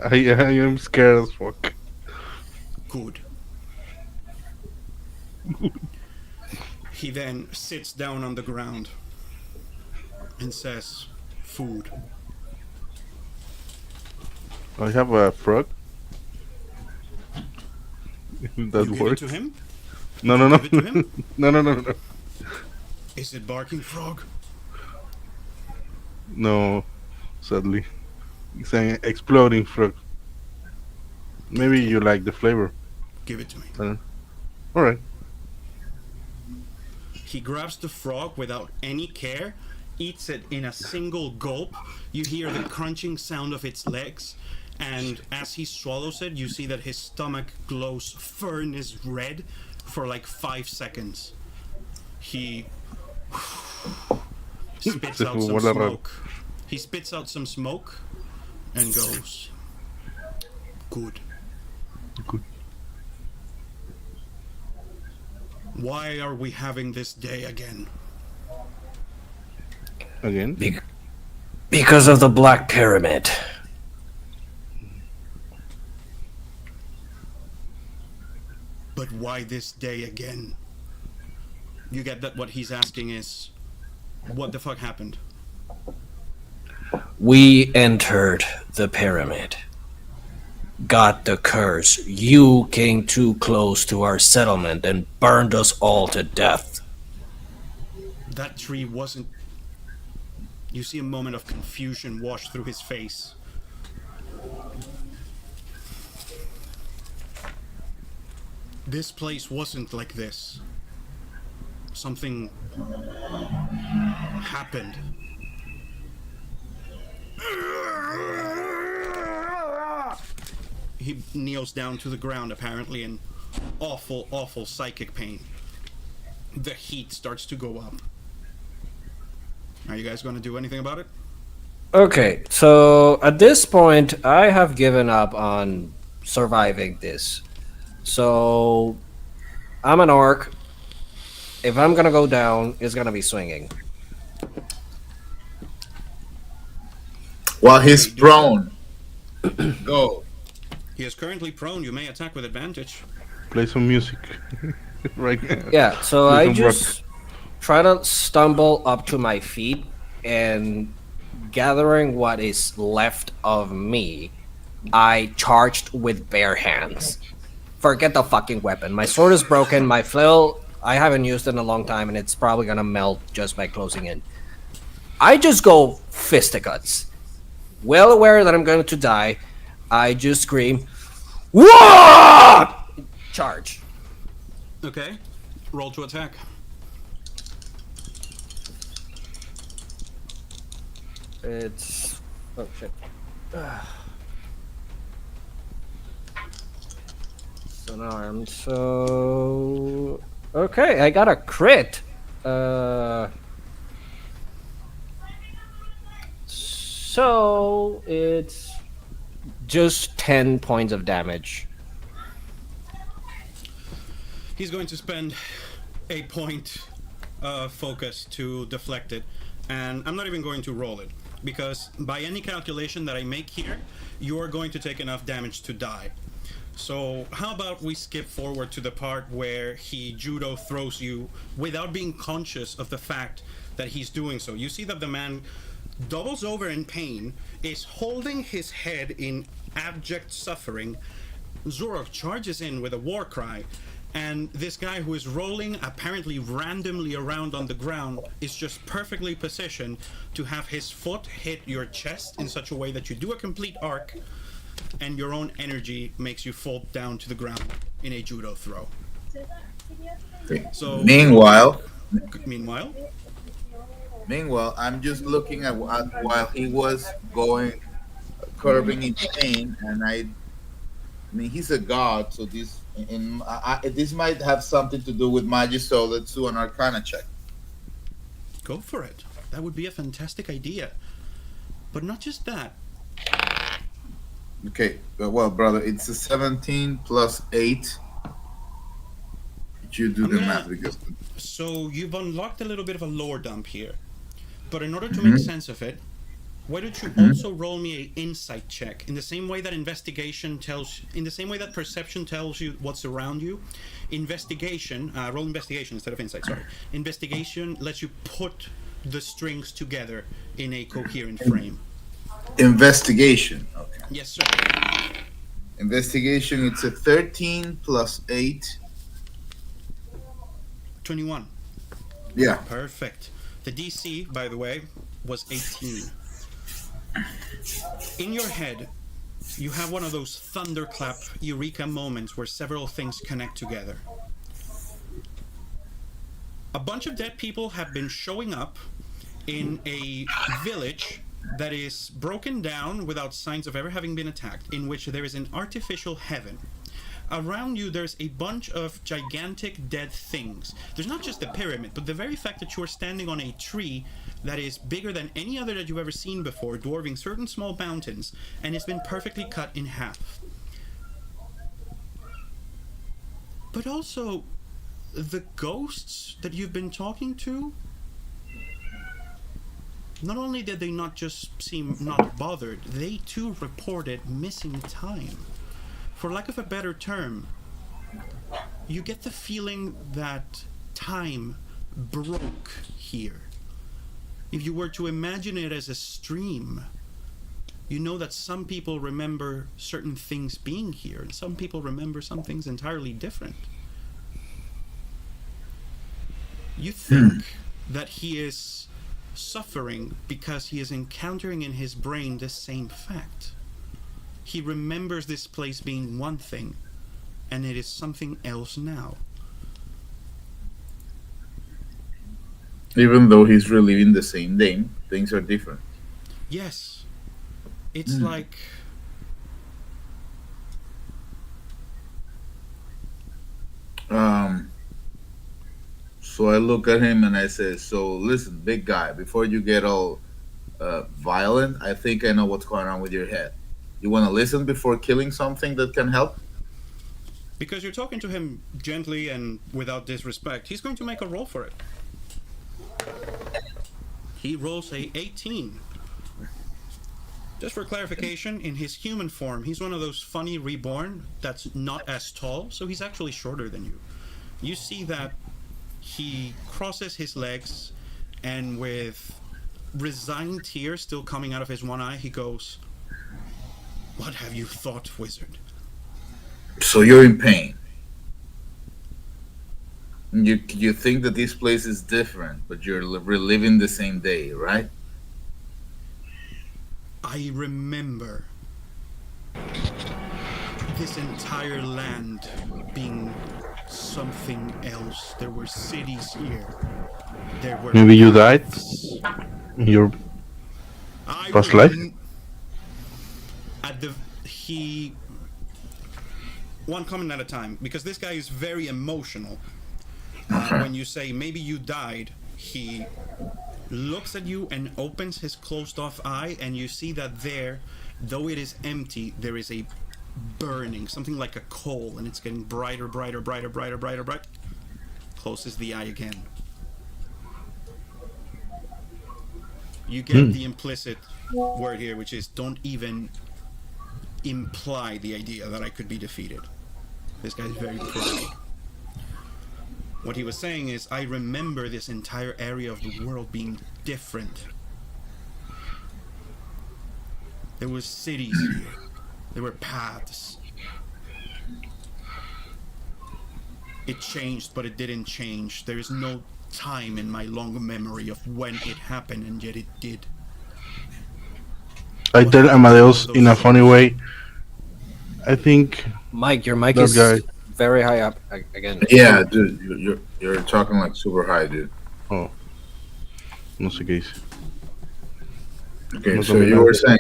I am scared as fuck. Good. He then sits down on the ground and says, food. I have a frog. If that You give it works. to him? No, no, no. Give it to him? No. Is it barking frog? No, sadly. It's an exploding frog. Maybe you like the flavor. Give it to me. Alright. He grabs the frog without any care, eats it in a single gulp. You hear the crunching sound of its legs, and as he swallows it, you see that his stomach glows furnace red for like 5 seconds. He spits out some smoke. He spits out some smoke and goes, good. Good. Why are we having this day again? Again? Because of the Black Pyramid. But why this day again? You get that what he's asking is, what the fuck happened? We entered the pyramid. Got the curse. You came too close to our settlement and burned us all to death. That tree wasn't... You see a moment of confusion wash through his face. This place wasn't like this. Something happened. He kneels down to the ground, apparently in awful, awful psychic pain. The heat starts to go up. Are you guys going to do anything about it? Okay, so at this point, I have given up on surviving this. So, I'm an orc. If I'm gonna go down, it's gonna be swinging. While he's prone. Go. He is currently prone. You may attack with advantage. Play some music. Right now. Yeah, so Play I some just try to stumble up to my feet and gathering what is left of me, I charged with bare hands. Forget the fucking weapon. My sword is broken, my flail I haven't used it in a long time and it's probably gonna melt just by closing in. I just go fisticuffs. Well aware that I'm going to die, I just scream, "Whoa!" Charge. Okay. Roll to attack. It's... oh shit. It's unarmed, so... okay, I got a crit. So it's just 10 points of damage. He's going to spend a point focus to deflect it, and I'm not even going to roll it. because by any calculation that I make here, you're going to take enough damage to die. So how about we skip forward to the part where he judo throws you without being conscious of the fact that he's doing so. You see that the man doubles over in pain, is holding his head in abject suffering. Zoro charges in with a war cry, and this guy who is rolling apparently randomly around on the ground is just perfectly positioned to have his foot hit your chest in such a way that you do a complete arc, and your own energy makes you fall down to the ground in a judo throw. So Meanwhile, I'm just looking at while he was going curving in pain, and I mean he's a god, so this might have something to do with magic. So let's do an Arcana check. go for it. That would be a fantastic idea. But not just that. Okay, well, brother, it's a 17 plus 8. You do the math because. So you've unlocked a little bit of a lore dump here. But in order to make sense of it, why don't you also roll me an insight check in the same way that perception tells you what's around you. Investigation, roll investigation instead of insight. Sorry, investigation lets you put the strings together in a coherent frame. Investigation. Okay. Yes, sir. Investigation. It's a 13 plus 8. 21. Yeah. Perfect. The DC, by the way, was 18. In your head, you have one of those thunderclap eureka moments where several things connect together. A bunch of dead people have been showing up in a village that is broken down without signs of ever having been attacked, in which there is an artificial heaven. Around you, there's a bunch of gigantic dead things. There's not just the pyramid, but the very fact that you're standing on a tree that is bigger than any other that you've ever seen before, dwarfing certain small mountains, and it's been perfectly cut in half. But also, the ghosts that you've been talking to, not only did they not just seem not bothered, they too reported missing time. For lack of a better term, you get the feeling that time broke here. If you were to imagine it as a stream, you know that some people remember certain things being here, and some people remember some things entirely different. You think that he is suffering because he is encountering in his brain the same fact. He remembers this place being one thing, and it is something else now. Even though he's reliving the same day, things are different. Yes. It's like... So I look at him and I say, so listen, big guy, before you get all violent, I think I know what's going on with your head. You want to listen before killing something that can help? Because you're talking to him gently and without disrespect, he's going to make a roll for it. He rolls a 18. Just for clarification, in his human form, he's one of those funny reborn that's not as tall, so he's actually shorter than you. You see that he crosses his legs, and with resigned tears still coming out of his one eye, he goes, "What have you thought, wizard?" So you're in pain. You think that this place is different, but you're reliving the same day, right? I remember this entire land being something else. There were cities here. There were Maybe you died paths. in your I past life? One comment at a time, because this guy is very emotional. When you say maybe you died, he looks at you and opens his closed off eye, and you see that there, though it is empty, there is a burning, something like a coal, and it's getting brighter, brighter, brighter, brighter, brighter, bright. Closes the eye again. You get the implicit word here, which is don't even imply the idea that I could be defeated. This guy's very proud. What he was saying is, I remember this entire area of the world being different. There were cities here. There were paths. It changed, but it didn't change. There is no time in my long memory of when it happened, and yet it did. I tell Amadeus in a funny way. I think Mike, your mic that is guy. very high up again. Yeah, dude, you're talking like super high, dude. Oh, no sé qué dice. Okay, No so también you nada. were saying.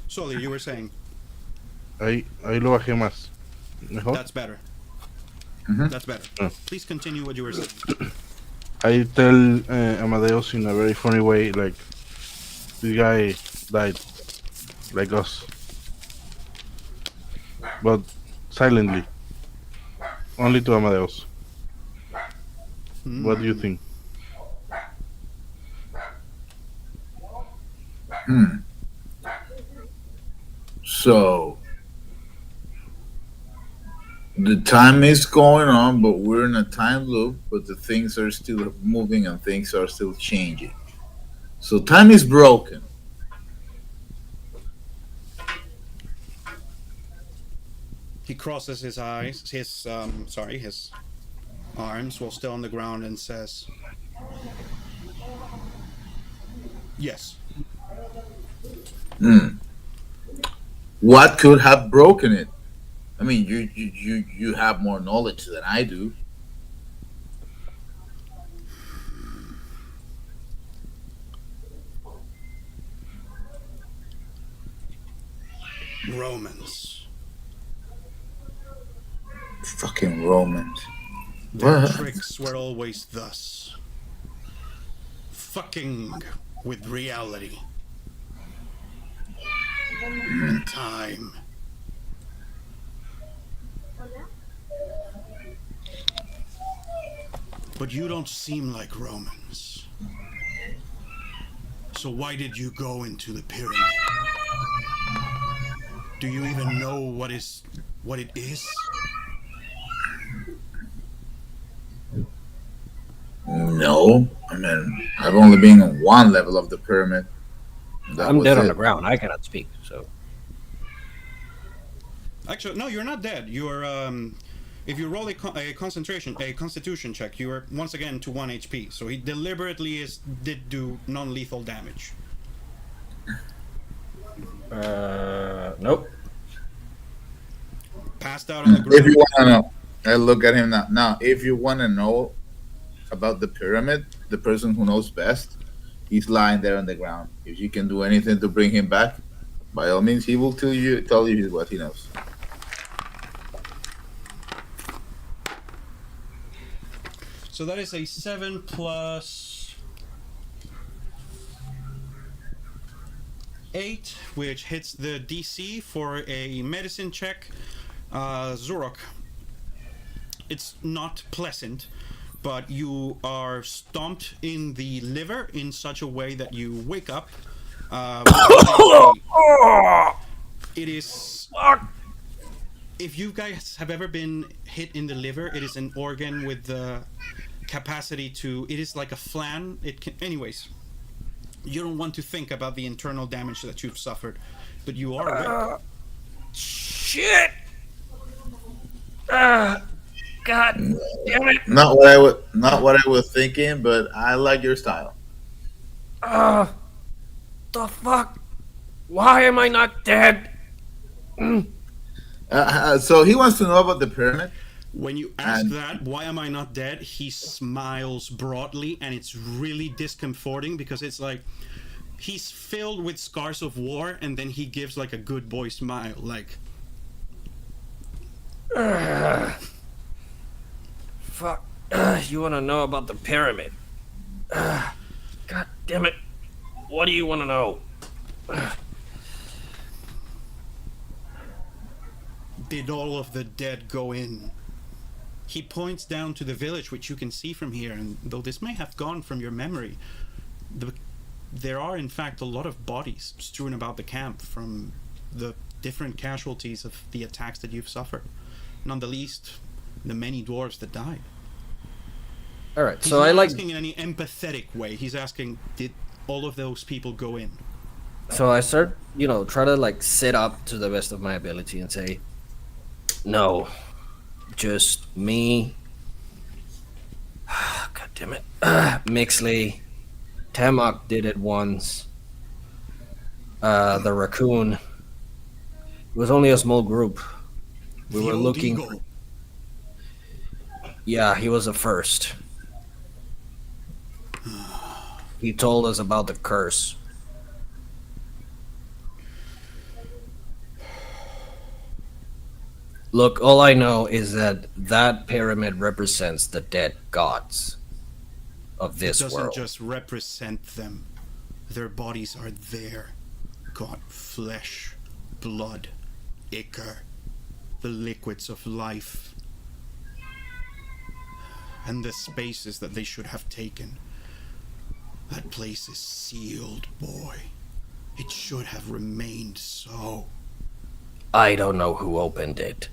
Soli, you were saying Ahí lo bajé más. Mejor. that's better. Mhm. That's better. Oh. Please continue what you were saying. I tell Amadeus in a very funny way, like, this guy died, like us, but silently, only to Amadeus. What do you think? So the time is going on, but we're in a time loop, but the things are still moving and things are still changing. So time is broken. He crosses his eyes, his arms while still on the ground and says, "Yes." What could have broken it? I mean, you have more knowledge than I do. Romans. Fucking Romans. Their What? tricks were always thus. Fucking with reality. And time. But you don't seem like Romans. So why did you go into the pyramid? Do you even know what it is? No, I mean, I've only been on one level of the pyramid. That I'm was dead on it. the ground. I cannot speak. So Actually, no, you're not dead. You're if you roll a constitution check, you are once again to 1 HP. So he deliberately did do non-lethal damage. nope. Passed out on the ground. If you want to know, I look at him now. Now, if you want to know about the pyramid, the person who knows best, he's lying there on the ground. If you can do anything to bring him back, by all means, he will tell you what he knows. So that is a 7 plus 8, which hits the DC for a medicine check. Zurok, it's not pleasant, but you are stomped in the liver in such a way that you wake up. It is... If you guys have ever been hit in the liver, it is an organ with the capacity to... It is like a flan. It can... Anyways, you don't want to think about the internal damage that you've suffered, but you are awake. Shit. God damn it. Not what I was thinking, but I like your style. The fuck? Why am I not dead? So he wants to know about the pyramid. When you ask And- that, why am I not dead? He smiles broadly, and it's really discomforting because it's like he's filled with scars of war, and then he gives like a good boy smile, like, Fuck. You want to know about the pyramid? God damn it. What do you want to know? did all of the dead go in? He points down to the village, which you can see from here, and though this may have gone from your memory, there are in fact a lot of bodies strewn about the camp from the different casualties of the attacks that you've suffered. None the least, the many dwarves that died. All right, He's so not I like. asking in any empathetic way. He's asking, did all of those people go in? So I start, try to like sit up to the best of my ability and say, no, just me. God damn it, Mixley, Tamok did it once. The raccoon. It was only a small group. We The were old looking. eagle. Yeah, he was the first. He told us about the curse. Look, all I know is that that pyramid represents the dead gods of It this doesn't world. just represent them. Their bodies are there. God, flesh, blood, ichor, the liquids of life, and the spaces that they should have taken. That place is sealed, boy. It should have remained so. I don't know who opened it.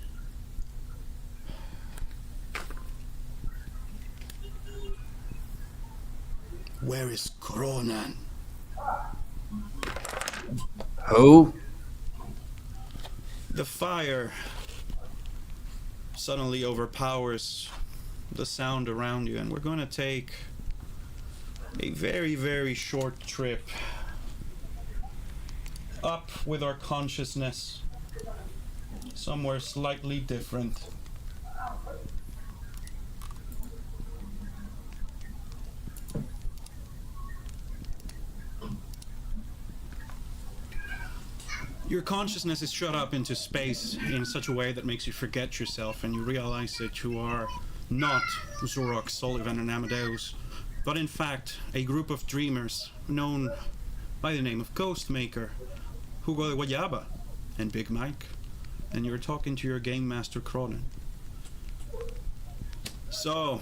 Where is Kronan? Who? The fire suddenly overpowers the sound around you, and we're going to take a very, very short trip up with our consciousness somewhere slightly different. Your consciousness is shut up into space in such a way that makes you forget yourself, and you realize that you are not Zorok, Sullivan, and Amadeus, but in fact a group of dreamers known by the name of Ghostmaker, Hugo de Guayaba, and Big Mike, and you're talking to your game master Cronin. So,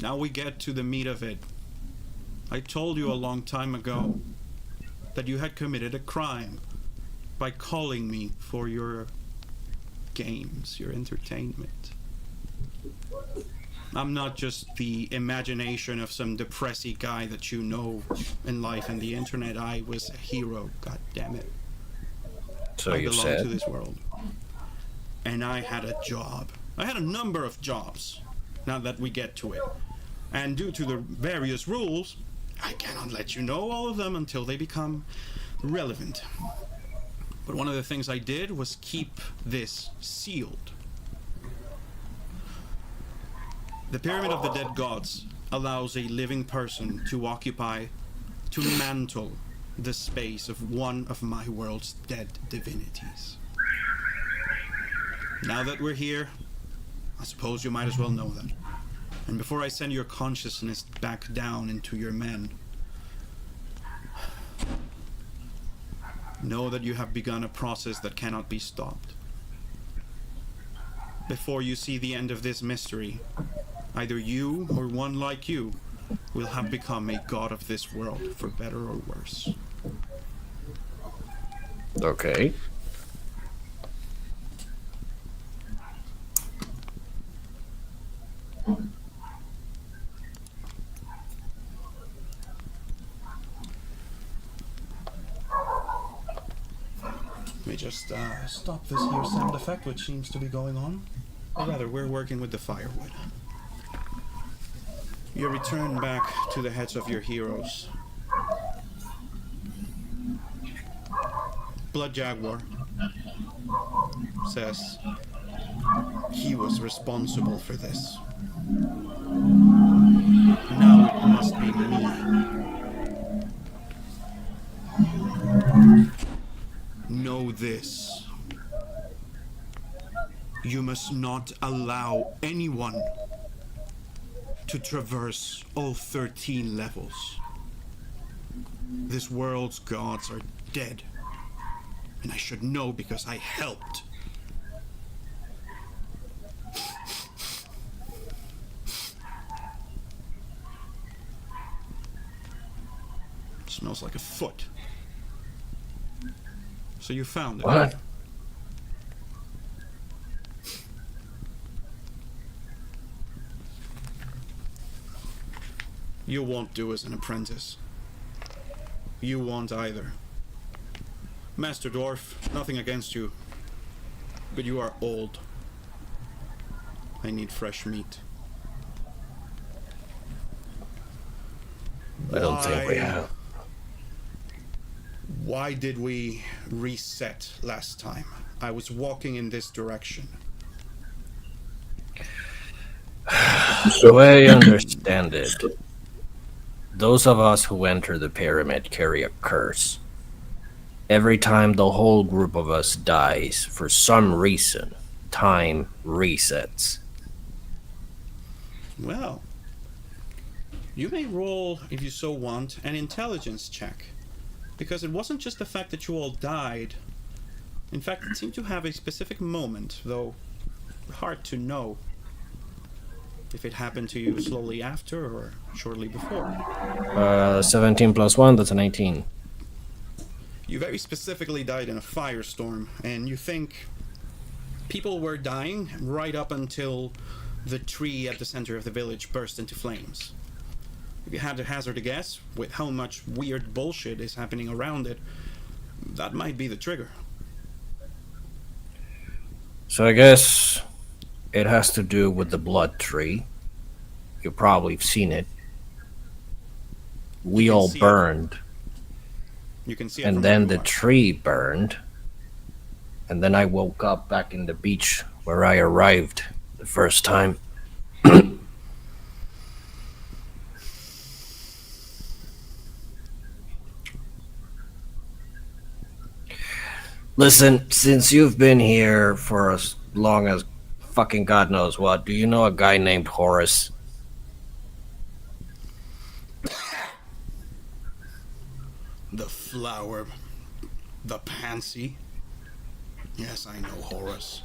now we get to the meat of it. I told you a long time ago that you had committed a crime by calling me for your games, your entertainment. I'm not just the imagination of some depressy guy that you know in life and the internet. I was a hero, god damn it. So I you belong said. to this world. And I had a job. I had a number of jobs, now that we get to it. And due to the various rules, I cannot let you know all of them until they become relevant. But one of the things I did was keep this sealed. The Pyramid of the Dead Gods allows a living person to mantle the space of one of my world's dead divinities. Now that we're here, I suppose you might as well know that. And before I send your consciousness back down into your men, know that you have begun a process that cannot be stopped. Before you see the end of this mystery, either you or one like you will have become a god of this world, for better or worse. Okay. Let me just stop this here sound effect, which seems to be going on. Or rather, we're working with the firewood. You return back to the heads of your heroes. Blood Jaguar says he was responsible for this. Now it must be me. Know this. You must not allow anyone to traverse all 13 levels. This world's gods are dead. And I should know because I helped. Smells like a foot. So you found it. What? You won't do as an apprentice. You won't either. Master Dwarf, nothing against you, but you are old. I need fresh meat. I don't think we have. Why did we reset last time? I was walking in this direction. The way I understand it, those of us who enter the pyramid carry a curse. Every time the whole group of us dies, for some reason, time resets. Well, you may roll, if you so want, an intelligence check. Because it wasn't just the fact that you all died. In fact, it seemed to have a specific moment, though hard to know if it happened to you slowly after or shortly before. 17 plus 1, that's an 18. You very specifically died in a firestorm, and you think people were dying right up until the tree at the center of the village burst into flames. If you had to hazard a guess, with how much weird bullshit is happening around it, that might be the trigger. So I guess it has to do with the blood tree. You probably have seen it. We You can all see it. burned, You can see it and from then where the you are. tree burned, and then I woke up back in the beach where I arrived the first time. Listen, since you've been here for as long as fucking God knows what, do you know a guy named Horace? The flower. The pansy. Yes, I know Horus.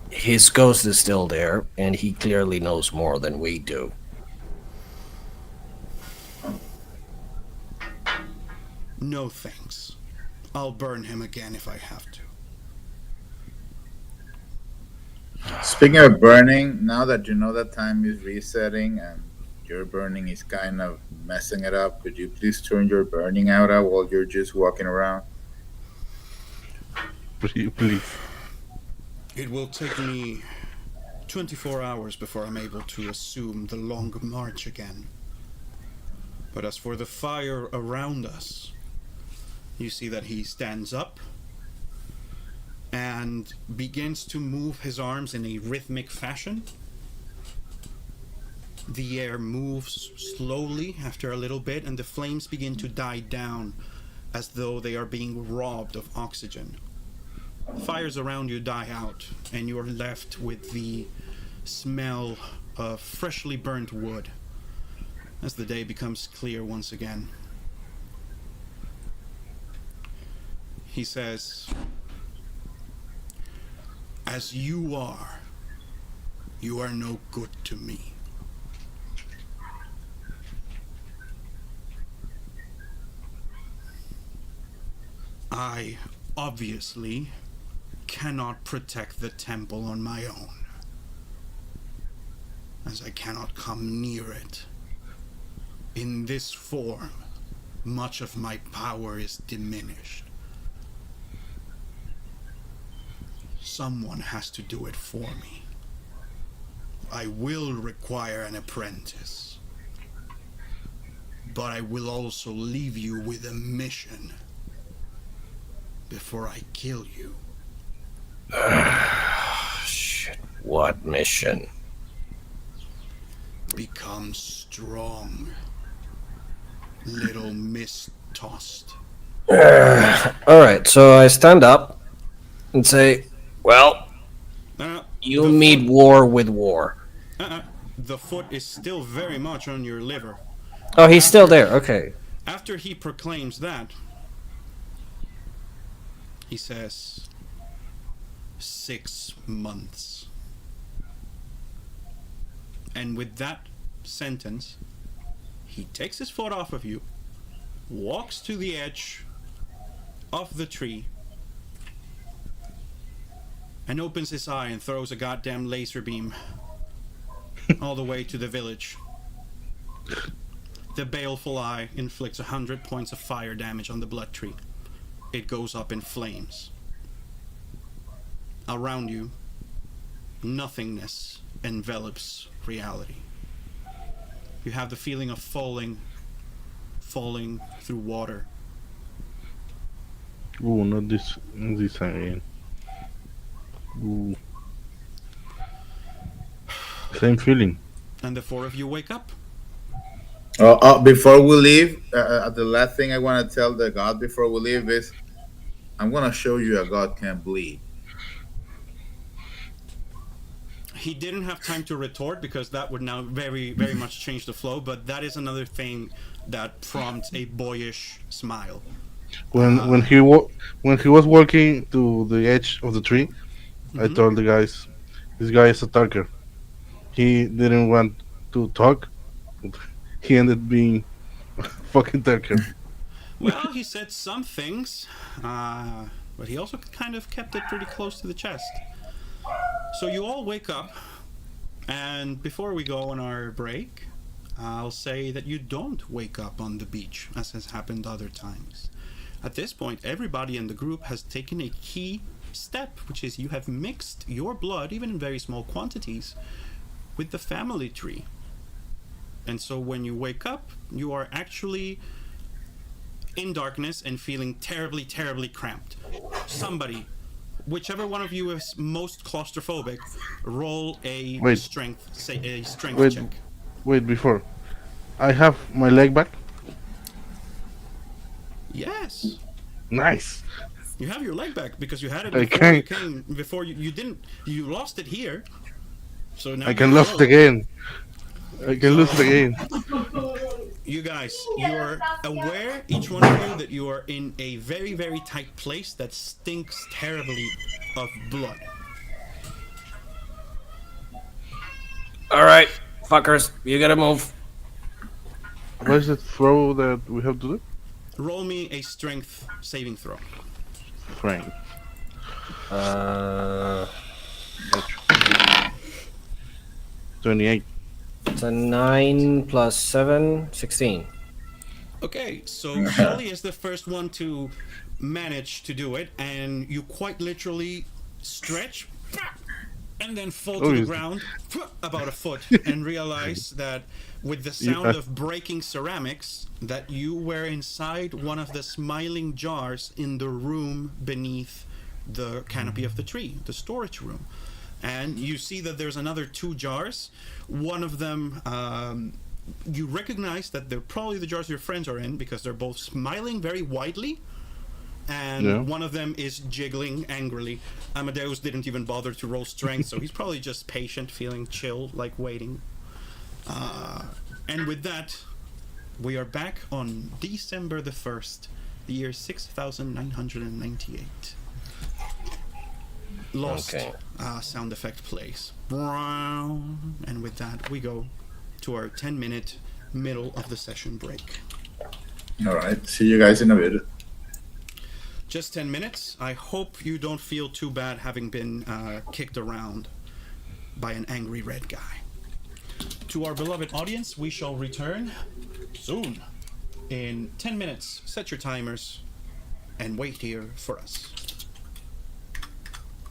His ghost is still there, and he clearly knows more than we do. No thanks. I'll burn him again if I have to. Speaking of burning, now that you know that time is resetting and your burning is kind of messing it up, could you please turn your burning out while you're just walking around? Please. It will take me 24 hours before I'm able to assume the long march again. But as for the fire around us, you see that he stands up and begins to move his arms in a rhythmic fashion. The air moves slowly after a little bit, and the flames begin to die down as though they are being robbed of oxygen. Fires around you die out, and you are left with the smell of freshly burnt wood as the day becomes clear once again. He says, "As you are no good to me. I obviously cannot protect the temple on my own, as I cannot come near it. In this form, much of my power is diminished. Someone has to do it for me. I will require an apprentice, but I will also leave you with a mission before I kill you." Shit, what mission? "Become strong, little mist-tossed." Alright, so I stand up and say, well, you the meet foot- war with war. The foot is still very much on your liver. Oh, he's still there, okay. After he proclaims that, he says, 6 months. And with that sentence, he takes his foot off of you, walks to the edge of the tree and opens his eye and throws a goddamn laser beam all the way to the village. The baleful eye inflicts 100 points of fire damage on the blood tree. It goes up in flames. Around you, nothingness envelops reality. You have the feeling of falling through water. Ooh, not this again. Ooh. Same feeling. And the four of you wake up. Before we leave, the last thing I want to tell the god before we leave is, I'm going to show you a god can bleed. He didn't have time to retort because that would now very, very much change the flow, but that is another thing that prompts a boyish smile. When he was walking to the edge of the tree, I told the guys, this guy is a talker. He didn't want to talk. He ended being fucking talker. Well, he said some things, but he also kind of kept it pretty close to the chest. So you all wake up, and before we go on our break, I'll say that you don't wake up on the beach, as has happened other times. At this point, everybody in the group has taken a key step, which is you have mixed your blood, even in very small quantities, with the family tree. And so when you wake up, you are actually in darkness and feeling terribly, terribly cramped. Somebody, whichever one of you is most claustrophobic, roll a strength check. Wait, before. I have my leg back? Yes. Nice. You have your leg back because you had it before you didn't, you lost it here. So now I can lose it again. You guys, you're aware, each one of you, that you are in a very, very tight place that stinks terribly of blood. Alright, fuckers, you gotta move. What is the throw that we have to do? Roll me a strength saving throw. Frank. 28. It's a 9 plus 7, 16. Okay, so Shelly is the first one to manage to do it, and you quite literally stretch and then fall to the ground about a foot and realize that with the sound of breaking ceramics that you were inside one of the smiling jars in the room beneath the canopy of the tree, the storage room. And you see that there's another 2 jars. One of them, you recognize that they're probably the jars your friends are in because they're both smiling very widely. And one of them is jiggling angrily. Amadeus didn't even bother to roll strength, so he's probably just patient, feeling chill, like waiting. And with that, we are back on December the 1st, the year 6998. Lost sound effect plays. And with that, we go to our 10-minute middle of the session break. All right. See you guys in a bit. Just 10 minutes. I hope you don't feel too bad having been kicked around by an angry red guy. To our beloved audience, we shall return soon. In 10 minutes, set your timers and wait here for us.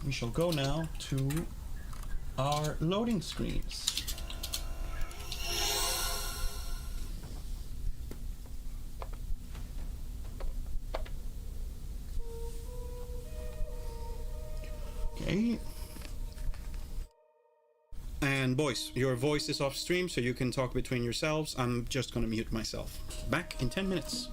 We shall go now to our loading screens. Okay. And boys, your voice is off stream, so you can talk between yourselves. I'm just gonna mute myself. Back in 10 minutes.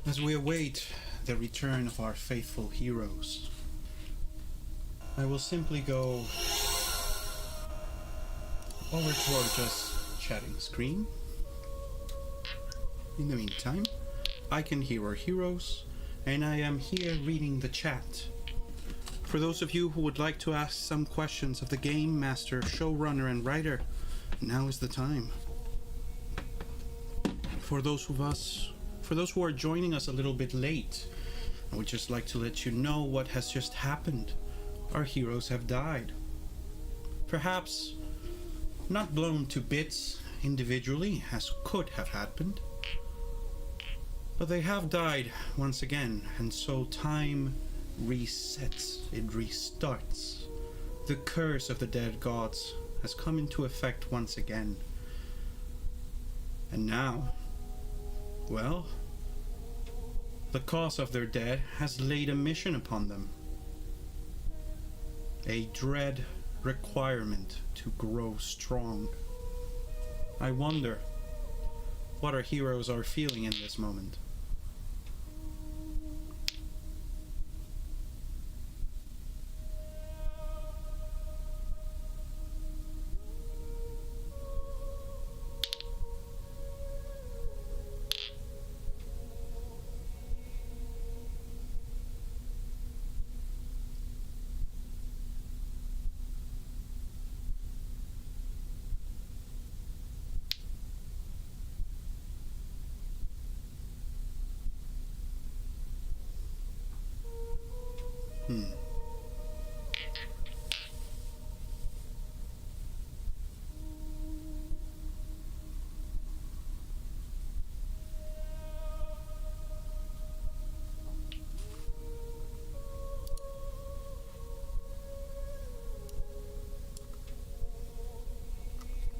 As we await the return of our faithful heroes, I will simply go over to our just chatting screen. In the meantime, I can hear our heroes, and I am here reading the chat. For those of you who would like to ask some questions of the game master, showrunner, and writer, now is the time. For those who are joining us a little bit late, I would just like to let you know what has just happened. Our heroes have died. Perhaps not blown to bits individually, as could have happened, but they have died once again, and so time resets, it restarts. The curse of the dead gods has come into effect once again. And now, well, the cause of their death has laid a mission upon them. A dread requirement to grow strong. I wonder what our heroes are feeling in this moment.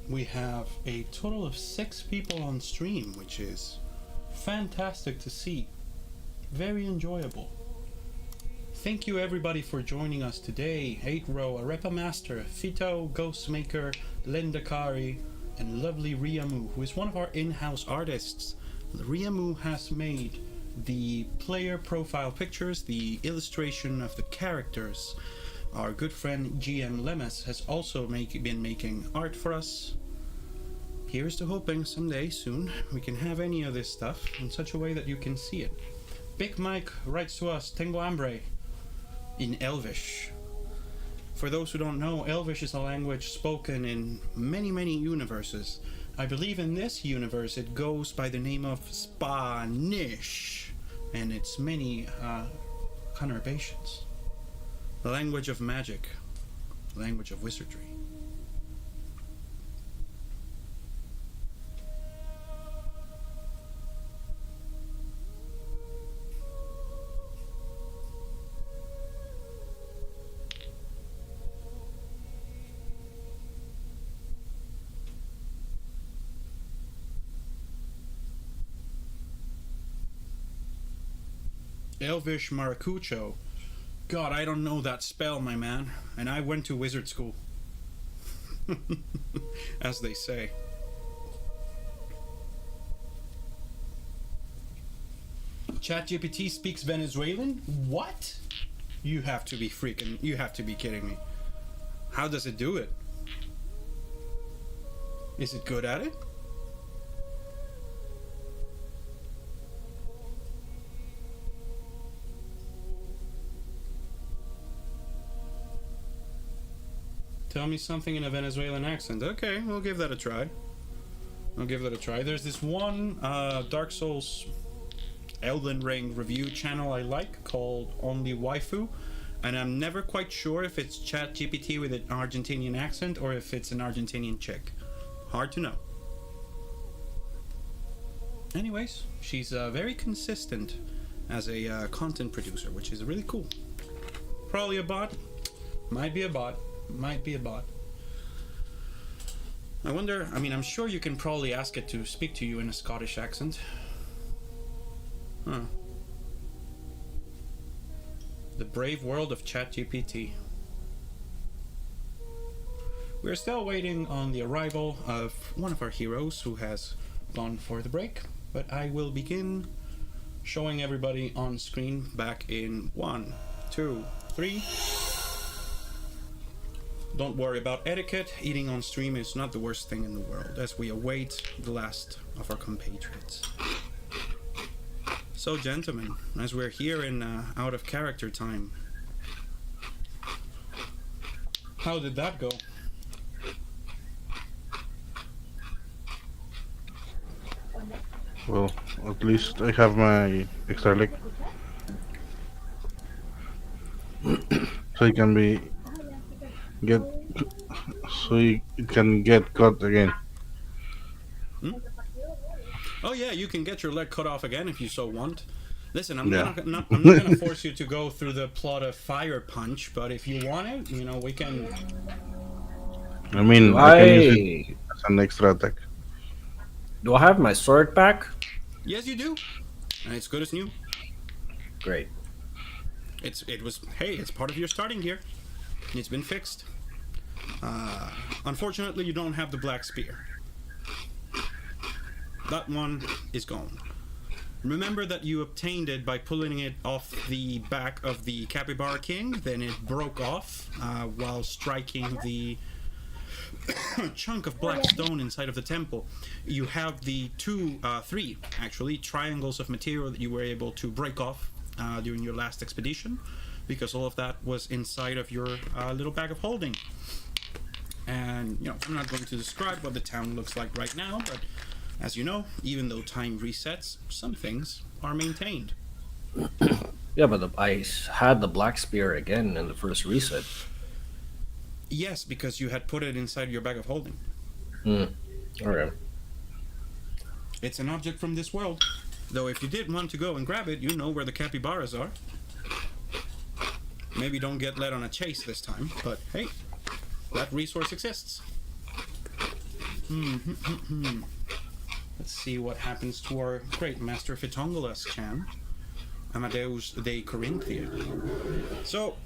We have a total of 6 people on stream, which is fantastic to see. Very enjoyable. Thank you everybody for joining us today. 8-Row, Arepa Master, Fito, Ghostmaker, Linda Kari, and lovely Riamu, who is one of our in-house artists. Riamu has made the player profile pictures, the illustration of the characters. Our good friend GM Lemes has also been making art for us. Here's to hoping someday soon we can have any of this stuff in such a way that you can see it. Big Mike writes to us, Tengo hambre, in Elvish. For those who don't know, Elvish is a language spoken in many, many universes. I believe in this universe it goes by the name of Spanish, and its many conurbations. The language of magic, the language of wizardry. Elvish Maracucho. God, I don't know that spell, my man. And I went to wizard school. As they say. ChatGPT speaks Venezuelan? What? You have to be kidding me. How does it do it? Is it good at it? Tell me something in a Venezuelan accent. Okay, we'll give that a try. There's this one Dark Souls Elden Ring review channel I like called Only Waifu, and I'm never quite sure if it's ChatGPT with an Argentinian accent or if it's an Argentinian chick. Hard to know. Anyways, she's very consistent as a content producer, which is really cool. Probably a bot. Might be a bot. I wonder, I'm sure you can probably ask it to speak to you in a Scottish accent. Huh. The brave world of ChatGPT. We're still waiting on the arrival of one of our heroes who has gone for the break, but I will begin showing everybody on screen back in 1, 2, 3. Don't worry about etiquette. Eating on stream is not the worst thing in the world as we await the last of our compatriots. So, gentlemen, as we're here in out of character time, how did that go? Well, at least I have my extra leg. So it can be get so it can get cut again. Oh yeah, you can get your leg cut off again if you so want. Listen, I'm Yeah. not gonna force you to go through the plot of Fire Punch, but if you want it, you know, we can. I mean, I can use it as an extra attack. Do I have my sword back? Yes, you do. And it's good as new. Great. It's part of your starting gear. It's been fixed. Unfortunately, you don't have the black spear. That one is gone. Remember that you obtained it by pulling it off the back of the Capybara King, then it broke off while striking the chunk of black stone inside of the temple. You have the three actually triangles of material that you were able to break off during your last expedition, because all of that was inside of your little bag of holding. And you know, I'm not going to describe what the town looks like right now, but as you know, even though time resets, some things are maintained. Yeah, but I had the black spear again in the first reset. Yes, because you had put it inside your bag of holding. Okay. It's an object from this world. Though if you did want to go and grab it, you know where the capybaras are. Maybe don't get led on a chase this time, but hey, that resource exists. Let's see what happens to our great master Fitongolas Chan, Amadeus de Corinthia. So,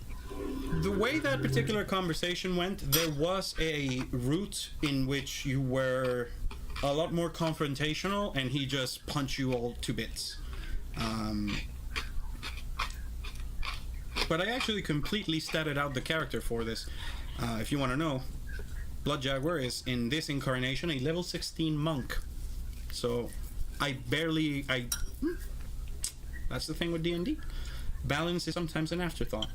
the way that particular conversation went, there was a route in which you were a lot more confrontational, and he just punched you all to bits. But I actually completely statted out the character for this. If you want to know, Blood Jaguar is, in this incarnation, a level 16 monk. So, that's the thing with D&D. Balance is sometimes an afterthought.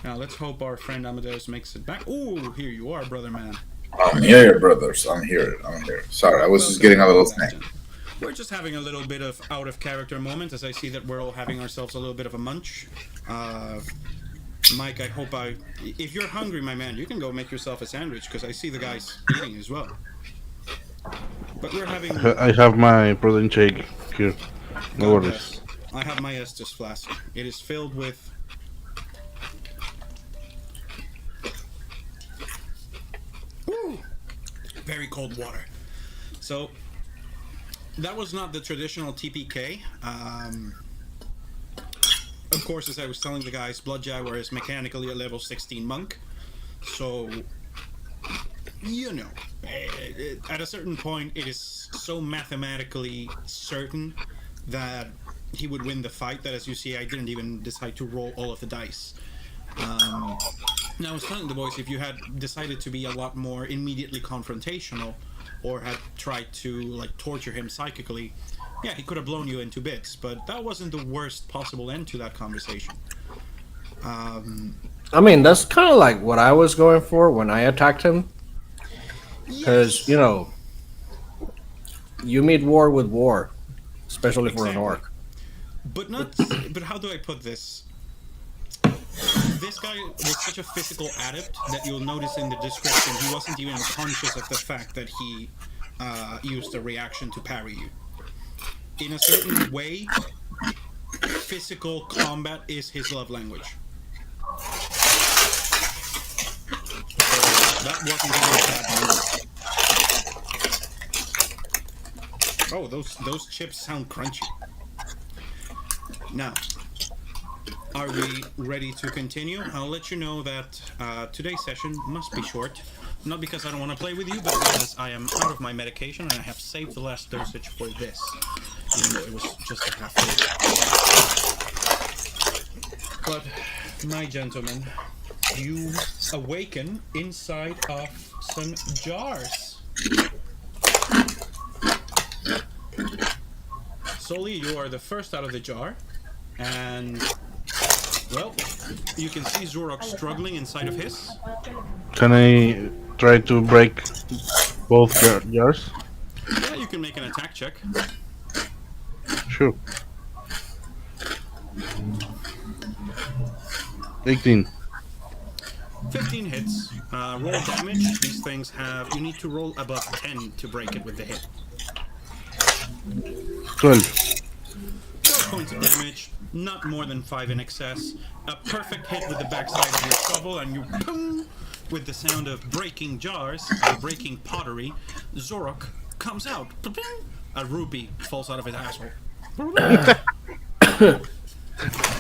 Now, let's hope our friend Amadeus makes it back. Ooh, here you are, brother man. I'm here, brothers. I'm here. Sorry, I was just getting a little snack. We're just having a little bit of out-of-character moment, as I see that we're all having ourselves a little bit of a munch. Mike, if you're hungry, my man, you can go make yourself a sandwich, because I see the guys eating as well. But we're having... I have my protein shake here. No God worries. bless. I have my Estus flask. It is filled with... Ooh, very cold water. So, that was not the traditional TPK. Of course, as I was telling the guys, Blood Jaguar is mechanically a level 16 monk. So, you know, at a certain point, it is so mathematically certain that he would win the fight that, as you see, I didn't even decide to roll all of the dice. Now, I was telling the boys, if you had decided to be a lot more immediately confrontational, or had tried to, like, torture him psychically, yeah, he could have blown you into bits, but that wasn't the worst possible end to that conversation. I mean, that's kind of like what I was going for when I attacked him. Because, Yes. you know, you meet war with war, especially for an orc. But how do I put this? This guy was such a physical adept that you'll notice in the description he wasn't even conscious of the fact that he used a reaction to parry you. In a certain way, physical combat is his love language. So that wasn't even a bad move. Oh, those chips sound crunchy. Now, are we ready to continue? I'll let you know that today's session must be short. Not because I don't want to play with you, but because I am out of my medication and I have saved the last dosage for this. even though it was just a half hit. But, my gentlemen, you awaken inside of some jars. Sully, you are the first out of the jar, and, well, you can see Zorok struggling inside of his. Can I try to break both jars? Yeah, you can make an attack check. Sure. 18. 15 hits. Roll damage. These things have... You need to roll above 10 to break it with the hit. 12. 12 points of damage. Not more than 5 in excess. A perfect hit with the backside of your shovel, and you boom! With the sound of breaking jars, breaking pottery, Zorok comes out. A rupee falls out of his asshole.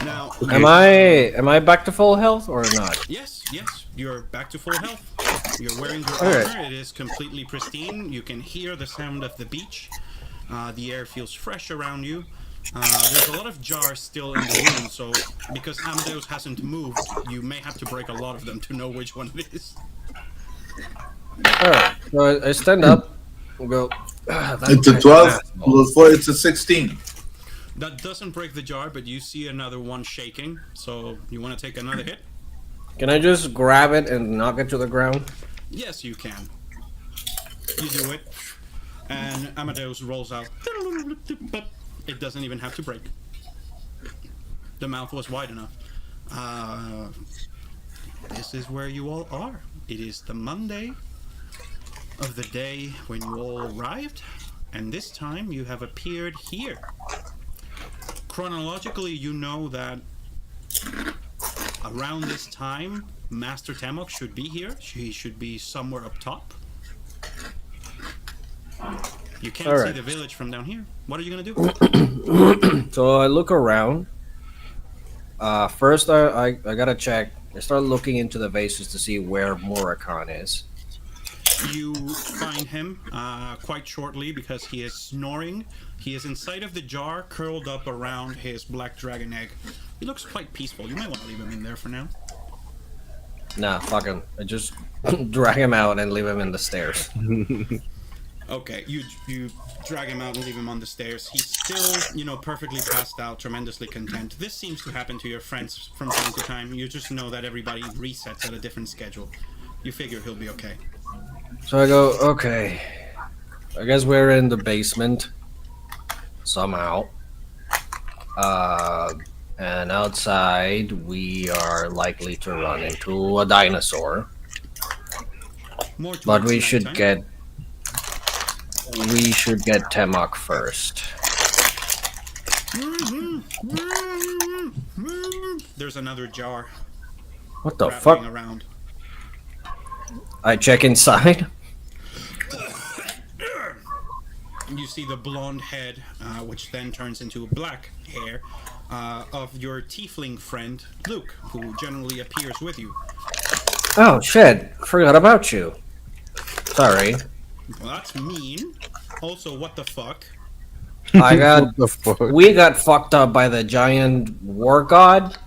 Now, Am I back to full health or not? yes, you're back to full health. You're wearing your Alright. armor. It is completely pristine. You can hear the sound of the beach. The air feels fresh around you. There's a lot of jars still in the room, so because Amadeus hasn't moved, you may have to break a lot of them to know which one it is. Alright, so I stand up and go. "That It's a guy's 12 an asshole." plus 4. It's a 16. That doesn't break the jar, but you see another one shaking. So you want to take another hit? Can I just grab it and knock it to the ground? Yes, you can. You do it, and Amadeus rolls out. But it doesn't even have to break. The mouth was wide enough. This is where you all are. It is the Monday of the day when you all arrived, and this time you have appeared here. Chronologically, you know that around this time, Master Temok should be here. He should be somewhere up top. You can't see Alright. the village from down here. What are you gonna do? So I look around. First, I gotta check. I start looking into the vases to see where Murakhan is. You find him quite shortly because he is snoring. He is inside of the jar, curled up around his black dragon egg. He looks quite peaceful. You might want to leave him in there for now. Nah, fuck him. I just drag him out and leave him in the stairs. Okay, you drag him out and leave him on the stairs. He's still, perfectly passed out, tremendously content. This seems to happen to your friends from time to time. You just know that everybody resets at a different schedule. You figure he'll be okay. So I go, okay. I guess we're in the basement. Somehow. And outside, we are likely to run into a dinosaur. More But towards we should nighttime. get Temok first. There's another jar What the rattling fuck? around. I check inside. You see the blonde head, which then turns into black hair, of your tiefling friend, Luke, who generally appears with you. Oh shit! Forgot about you. Sorry. Well, that's mean. Also, what the fuck? I got. What the fuck? We got fucked up by the giant war god.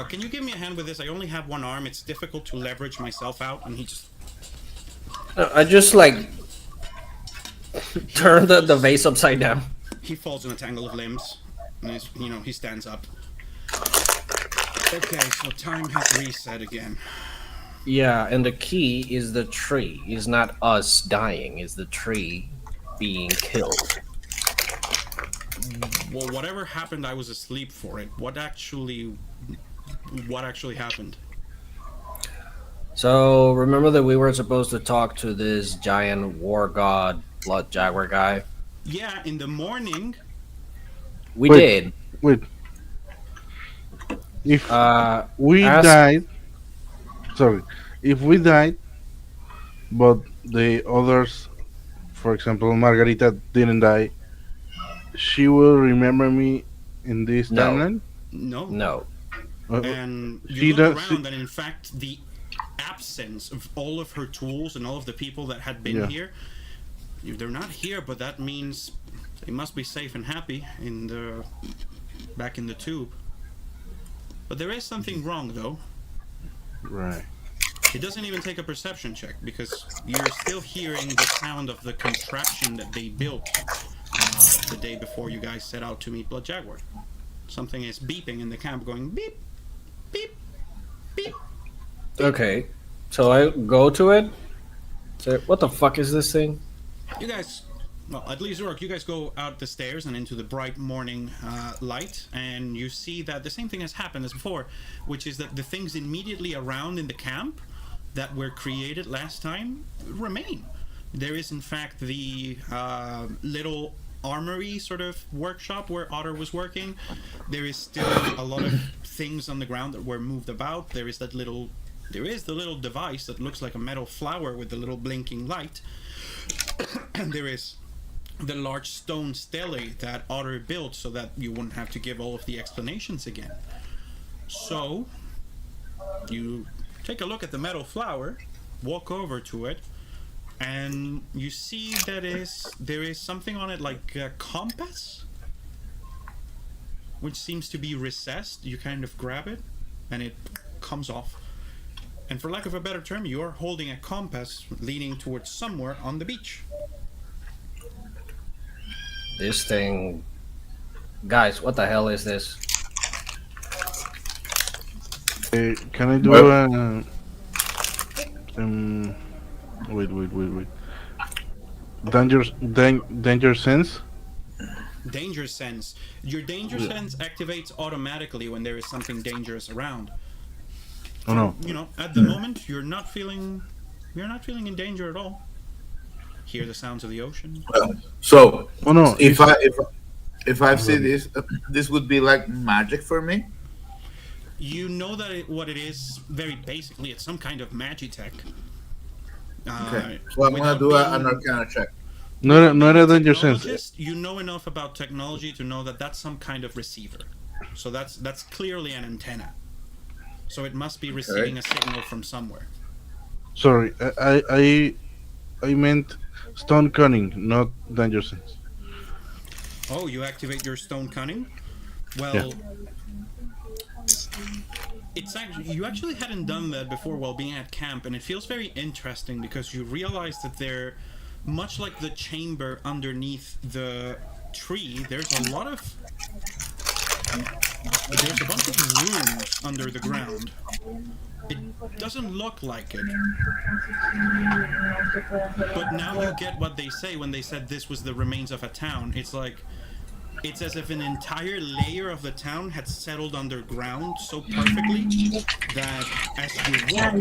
Can you give me a hand with this? I only have one arm. It's difficult to leverage myself out, and he just... I just turned the vase upside down. He falls in a tangle of limbs, and he stands up. Okay, so time has reset again. Yeah, and the key is the tree. It's not us dying. It's the tree being killed. Well, whatever happened, I was asleep for it. What actually happened? So remember that we were supposed to talk to this giant war god, Blood Jaguar guy. Yeah, in the morning. We Wait. did. Wait. If we ask- died, sorry, if we died, but the others, for example, Margarita didn't die, she will remember me in this No. timeline. No. And She you look does- around, and in fact, the absence of all of her tools and all of the people that had been Yeah. here, they're not here, but that means He must be safe and happy back in the tube. But there is something wrong, though. Right. It doesn't even take a perception check because you're still hearing the sound of the contraption that they built the day before you guys set out to meet Blood Jaguar. Something is beeping in the camp, going beep, beep, beep. Okay, so I go to it. So what the fuck is this thing? You guys, well, at least work. You guys go out the stairs and into the bright morning light, and you see that the same thing has happened as before, which is that the things immediately around in the camp that were created last time remain. There is, in fact, the little armory sort of workshop where Otter was working. There is still a lot of things on the ground that were moved about. There is the little device that looks like a metal flower with the little blinking light. And there is the large stone stele that Otter built so that you wouldn't have to give all of the explanations again. So you take a look at the metal flower, walk over to it, and you see that there is something on it like a compass, which seems to be recessed. You kind of grab it, and it comes off. And for lack of a better term, you are holding a compass leaning towards somewhere on the beach. This thing, guys, what the hell is this? Can I do wait. Danger sense. Danger sense. Your danger sense activates automatically when there is something dangerous around. Oh no. You know, at the moment, you're not feeling in danger at all. Hear the sounds of the ocean. So, Oh no. if I see this, this would be like magic for me. You know that what it is, very basically, it's some kind of magitech. Okay. So I'm gonna do an arcana check. Not a danger sense. You know enough about technology to know that that's some kind of receiver. So that's clearly an antenna. So it must be receiving a signal from somewhere. Sorry, I meant stone cunning, not danger sense. Oh, you activate your stone cunning? Well, Yeah. it's actually you actually hadn't done that before while being at camp, and it feels very interesting because you realize that they're much like the chamber underneath the tree. There's a bunch of rooms under the ground. It doesn't look like it. But now you get what they say when they said this was the remains of a town. It's as if an entire layer of the town had settled underground so perfectly that as you walk,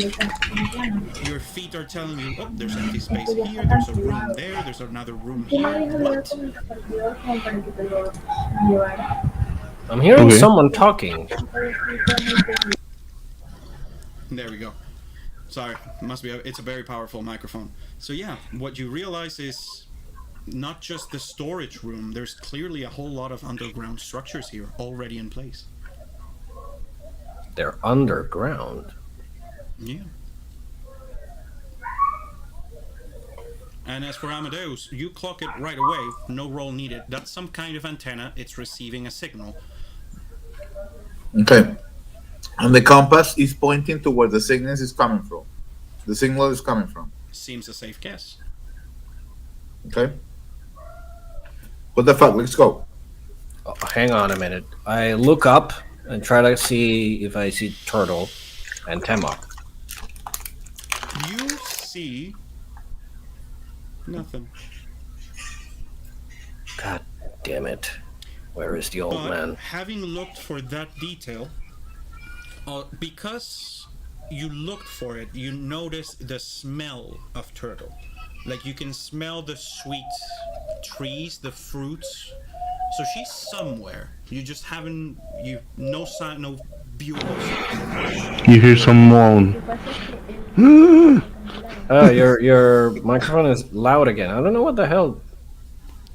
your feet are telling you, oh, there's empty space here, there's a room there, there's another room here. What? I'm hearing Okay. someone talking. There we go. Sorry, it's a very powerful microphone. So yeah, what you realize is not just the storage room, there's clearly a whole lot of underground structures here already in place. They're underground. Yeah. And as for Amadeus, you clock it right away, no roll needed. That's some kind of antenna, it's receiving a signal. Okay. And the compass is pointing to where the signal is coming from. The signal is coming from. Seems a safe guess. Okay. What the fuck? Let's go. Oh, hang on a minute. I look up and try to see if I see Turtle and Tema. You see nothing. God damn it. Where is the old But man? having looked for that detail, because you looked for it, you notice the smell of Turtle. Like you can smell the sweet trees, the fruits. So she's somewhere. You just haven't. No sign, no bugles. You hear some moan. Your microphone is loud again. I don't know what the hell.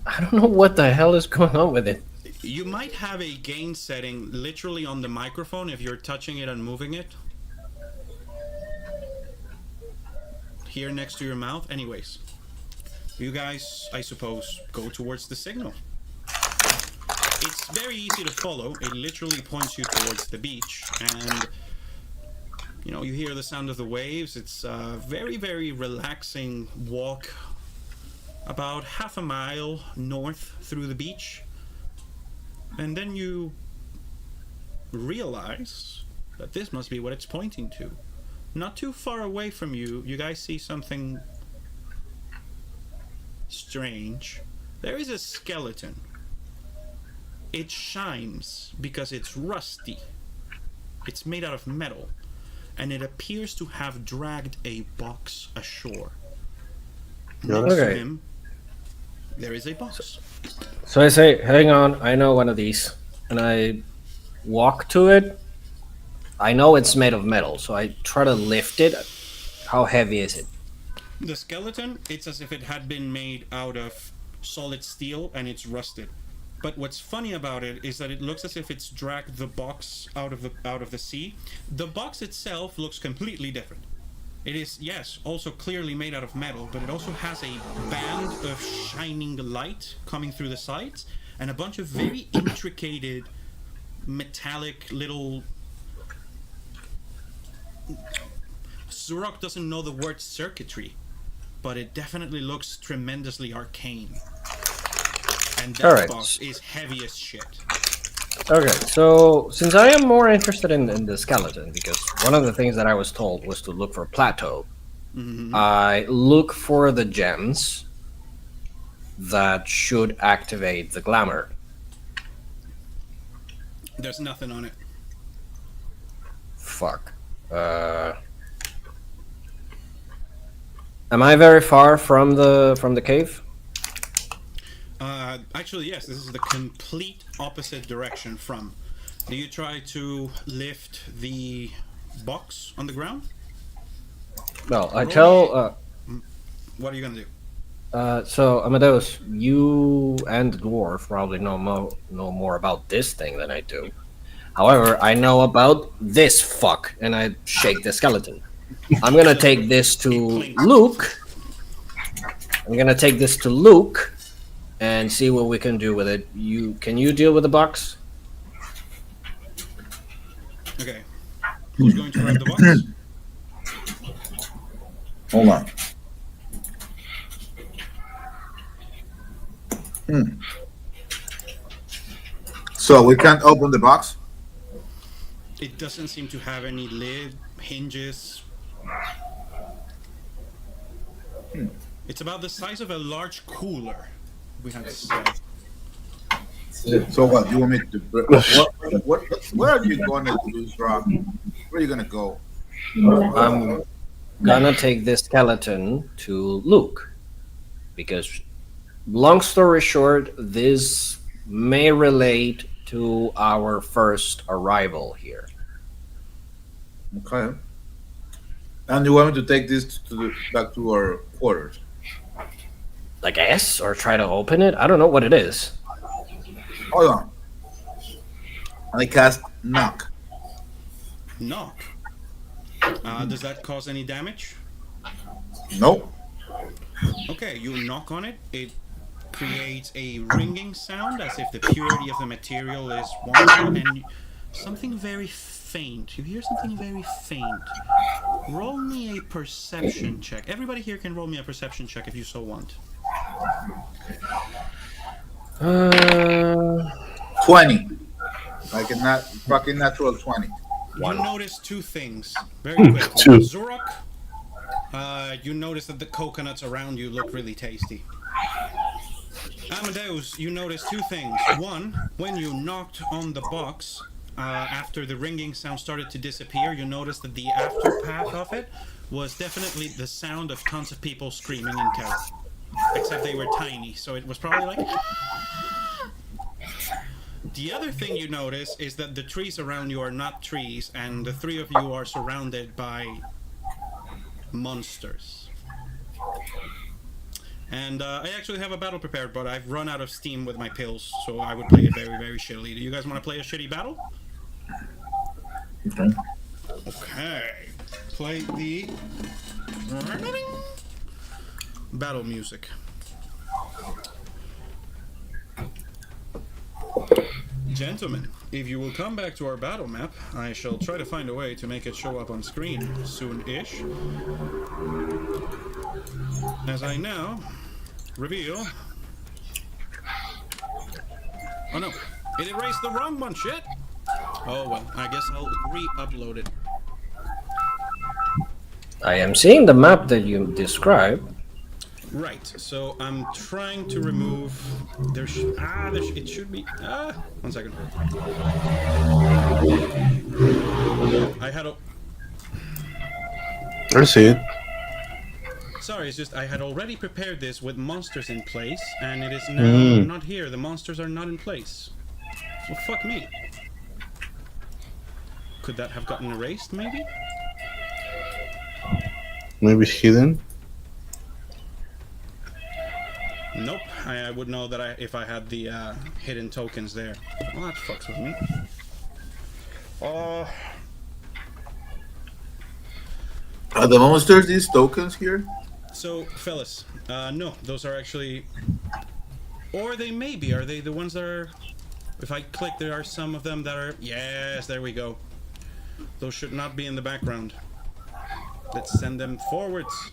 I don't know what the hell is going on with it. You might have a gain setting literally on the microphone if you're touching it and moving it. Here next to your mouth. Anyways, you guys, I suppose, go towards the signal. It's very easy to follow. It literally points you towards the beach, and you hear the sound of the waves. It's a very, very relaxing walk about half a mile north through the beach. And then you realize that this must be what it's pointing to. Not too far away from you, you guys see something strange. There is a skeleton. It shines because it's rusty. It's made out of metal, and it appears to have dragged a box ashore. Next to Okay. him, there is a box. So I say, hang on, I know one of these. And I walk to it. I know it's made of metal, so I try to lift it. How heavy is it? The skeleton, it's as if it had been made out of solid steel and it's rusted. But what's funny about it is that it looks as if it's dragged the box out of the sea. The box itself looks completely different. It is, yes, also clearly made out of metal, but it also has a band of shining light coming through the sides and a bunch of very intricate metallic little... Zurok doesn't know the word circuitry, but it definitely looks tremendously arcane. And that Alright. box is heavy as shit. Okay, so since I am more interested in the skeleton, because one of the things that I was told was to look for plateau, I look for the gems that should activate the glamour. There's nothing on it. Fuck. Am I very far from the cave? Actually, yes, this is the complete opposite direction from. Do you try to lift the box on the ground? Well, I tell. What are you gonna do? So Amadeus, you and the dwarf probably know more about this thing than I do. However, I know about this fuck, and I shake the skeleton. I'm gonna take this to Luke. And see what we can do with it. Can you deal with the box? Okay. Who's going to grab the box? Hold on. So we can't open the box? It doesn't seem to have any lid, hinges. It's about the size of a large cooler, we have to say. So what? You want me to? Where are you going to do, Rock? Where are you gonna go? I'm gonna take this skeleton to Luke. Because, long story short, this may relate to our first arrival here. Okay. And you want me to take this back to our quarters? I guess? Or try to open it? I don't know what it is. Hold on. I cast knock. Knock. Does that cause any damage? Nope. Okay, you knock on it. It creates a ringing sound as if the purity of the material is wanted, and something very faint. You hear something very faint. Roll me a perception check. Everybody here can roll me a perception check if you so want. 20. Like a fucking natural 20. You notice two things very quickly. Two. Zurok, you notice that the coconuts around you look really tasty. Amadeus, you notice two things. One, when you knocked on the box, after the ringing sound started to disappear, you noticed that the afterpath of it was definitely the sound of tons of people screaming in terror. Except they were tiny, so it was probably like... The other thing you notice is that the trees around you are not trees, and the three of you are surrounded by monsters. And I actually have a battle prepared, but I've run out of steam with my pills, so I would play it very, very shittily. Do you guys want to play a shitty battle? Okay. Okay. Play the battle music. Gentlemen, if you will come back to our battle map, I shall try to find a way to make it show up on screen soon-ish. As I now reveal... Oh no, it erased the wrong one, shit! Oh well, I guess I'll re-upload it. I am seeing the map that you described. Right, so I'm trying to remove... it should be... 1 second. I had a... I see it. Sorry, it's just I had already prepared this with monsters in place, and it is now not here. The monsters are not in place. So fuck me. Could that have gotten erased, maybe? Maybe hidden. Nope. I would know that if I had the hidden tokens there. Well, that fucks with me. Are the monsters these tokens here? So, fellas, no, those are actually... Or they may be. Are they the ones that are... If I click, there are some of them that are... Yes, there we go. Those should not be in the background. Let's send them forwards.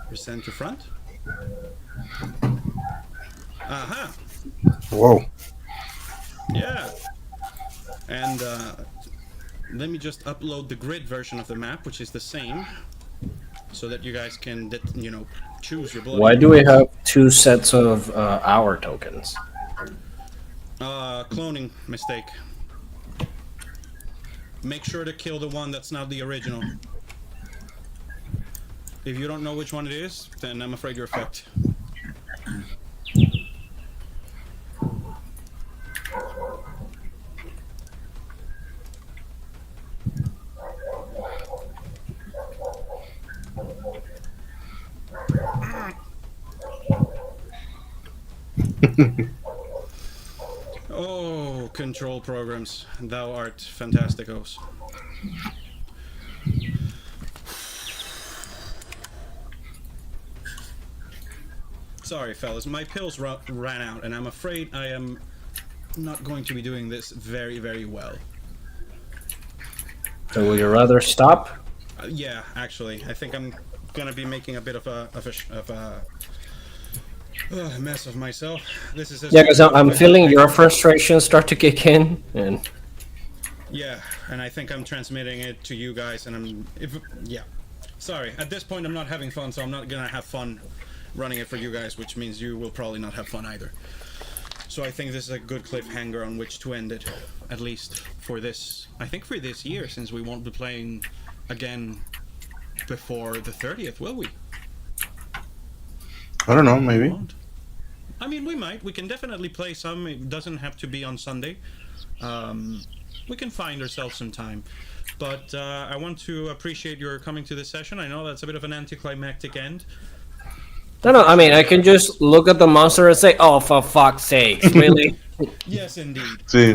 Present to front. Aha! Whoa. Yeah. And let me just upload the grid version of the map, which is the same, so that you guys can, choose your blood. Why do we have 2 sets of our tokens? Cloning mistake. Make sure to kill the one that's not the original. If you don't know which one it is, then I'm afraid you're fucked. Oh, control programs, thou art fantasticos. Sorry, fellas, my pills ran out, and I'm afraid I am not going to be doing this very, very well. So would you rather stop? Yeah, actually, I think I'm gonna be making a bit of a mess of myself. This is Yeah, because I'm feeling your frustration start to kick in, and yeah, and I think I'm transmitting it to you guys, and sorry. At this point, I'm not having fun, so I'm not gonna have fun running it for you guys, which means you will probably not have fun either. So I think this is a good cliffhanger on which to end it, at least for this. I think for this year, since we won't be playing again before the 30th, will we? I don't know, maybe. I mean, we might. We can definitely play some. It doesn't have to be on Sunday. We can find ourselves some time. But I want to appreciate your coming to this session. I know that's a bit of an anticlimactic end. no, I mean, I can just look at the monster and say, oh, for fuck's sakes, really? Yes, indeed. Sí.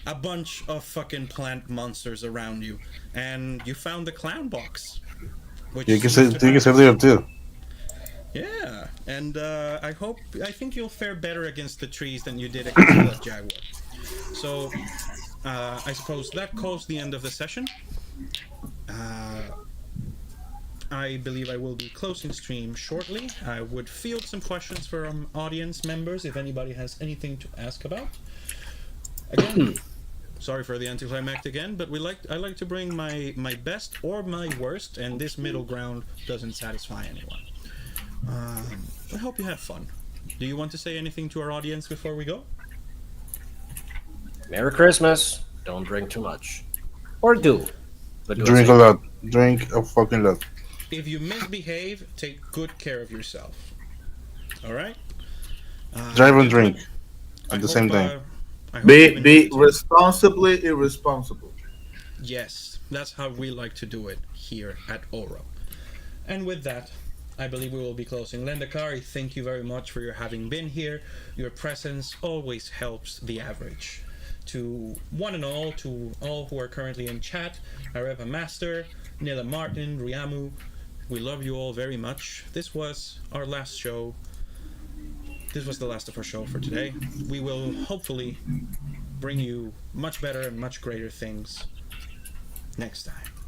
A bunch of fucking plant monsters around you. And you found the clown box. Which Tiene que ser divertido. Yeah, and I think you'll fare better against the trees than you did against Blood Jaguar. So, I suppose that calls the end of the session. I believe I will be closing stream shortly. I would field some questions from audience members if anybody has anything to ask about. Again, sorry for the anticlimactic end, but I like to bring my best or my worst, and this middle ground doesn't satisfy anyone. I hope you have fun. Do you want to say anything to our audience before we go? Merry Christmas. Don't drink too much. Or do. But do Drink a lot. Drink a fucking lot. If you misbehave, take good care of yourself. Alright? Drive and drink at the same time. Be responsibly irresponsible. Yes, that's how we like to do it here at ORO. And with that, I believe we will be closing. Lendakari, thank you very much for your having been here. Your presence always helps the average. To one and all, to all who are currently in chat, Areva Master, Nila Martin, Riamu, we love you all very much. This was our last show. This was the last of our show for today. We will hopefully bring you much better and much greater things next time.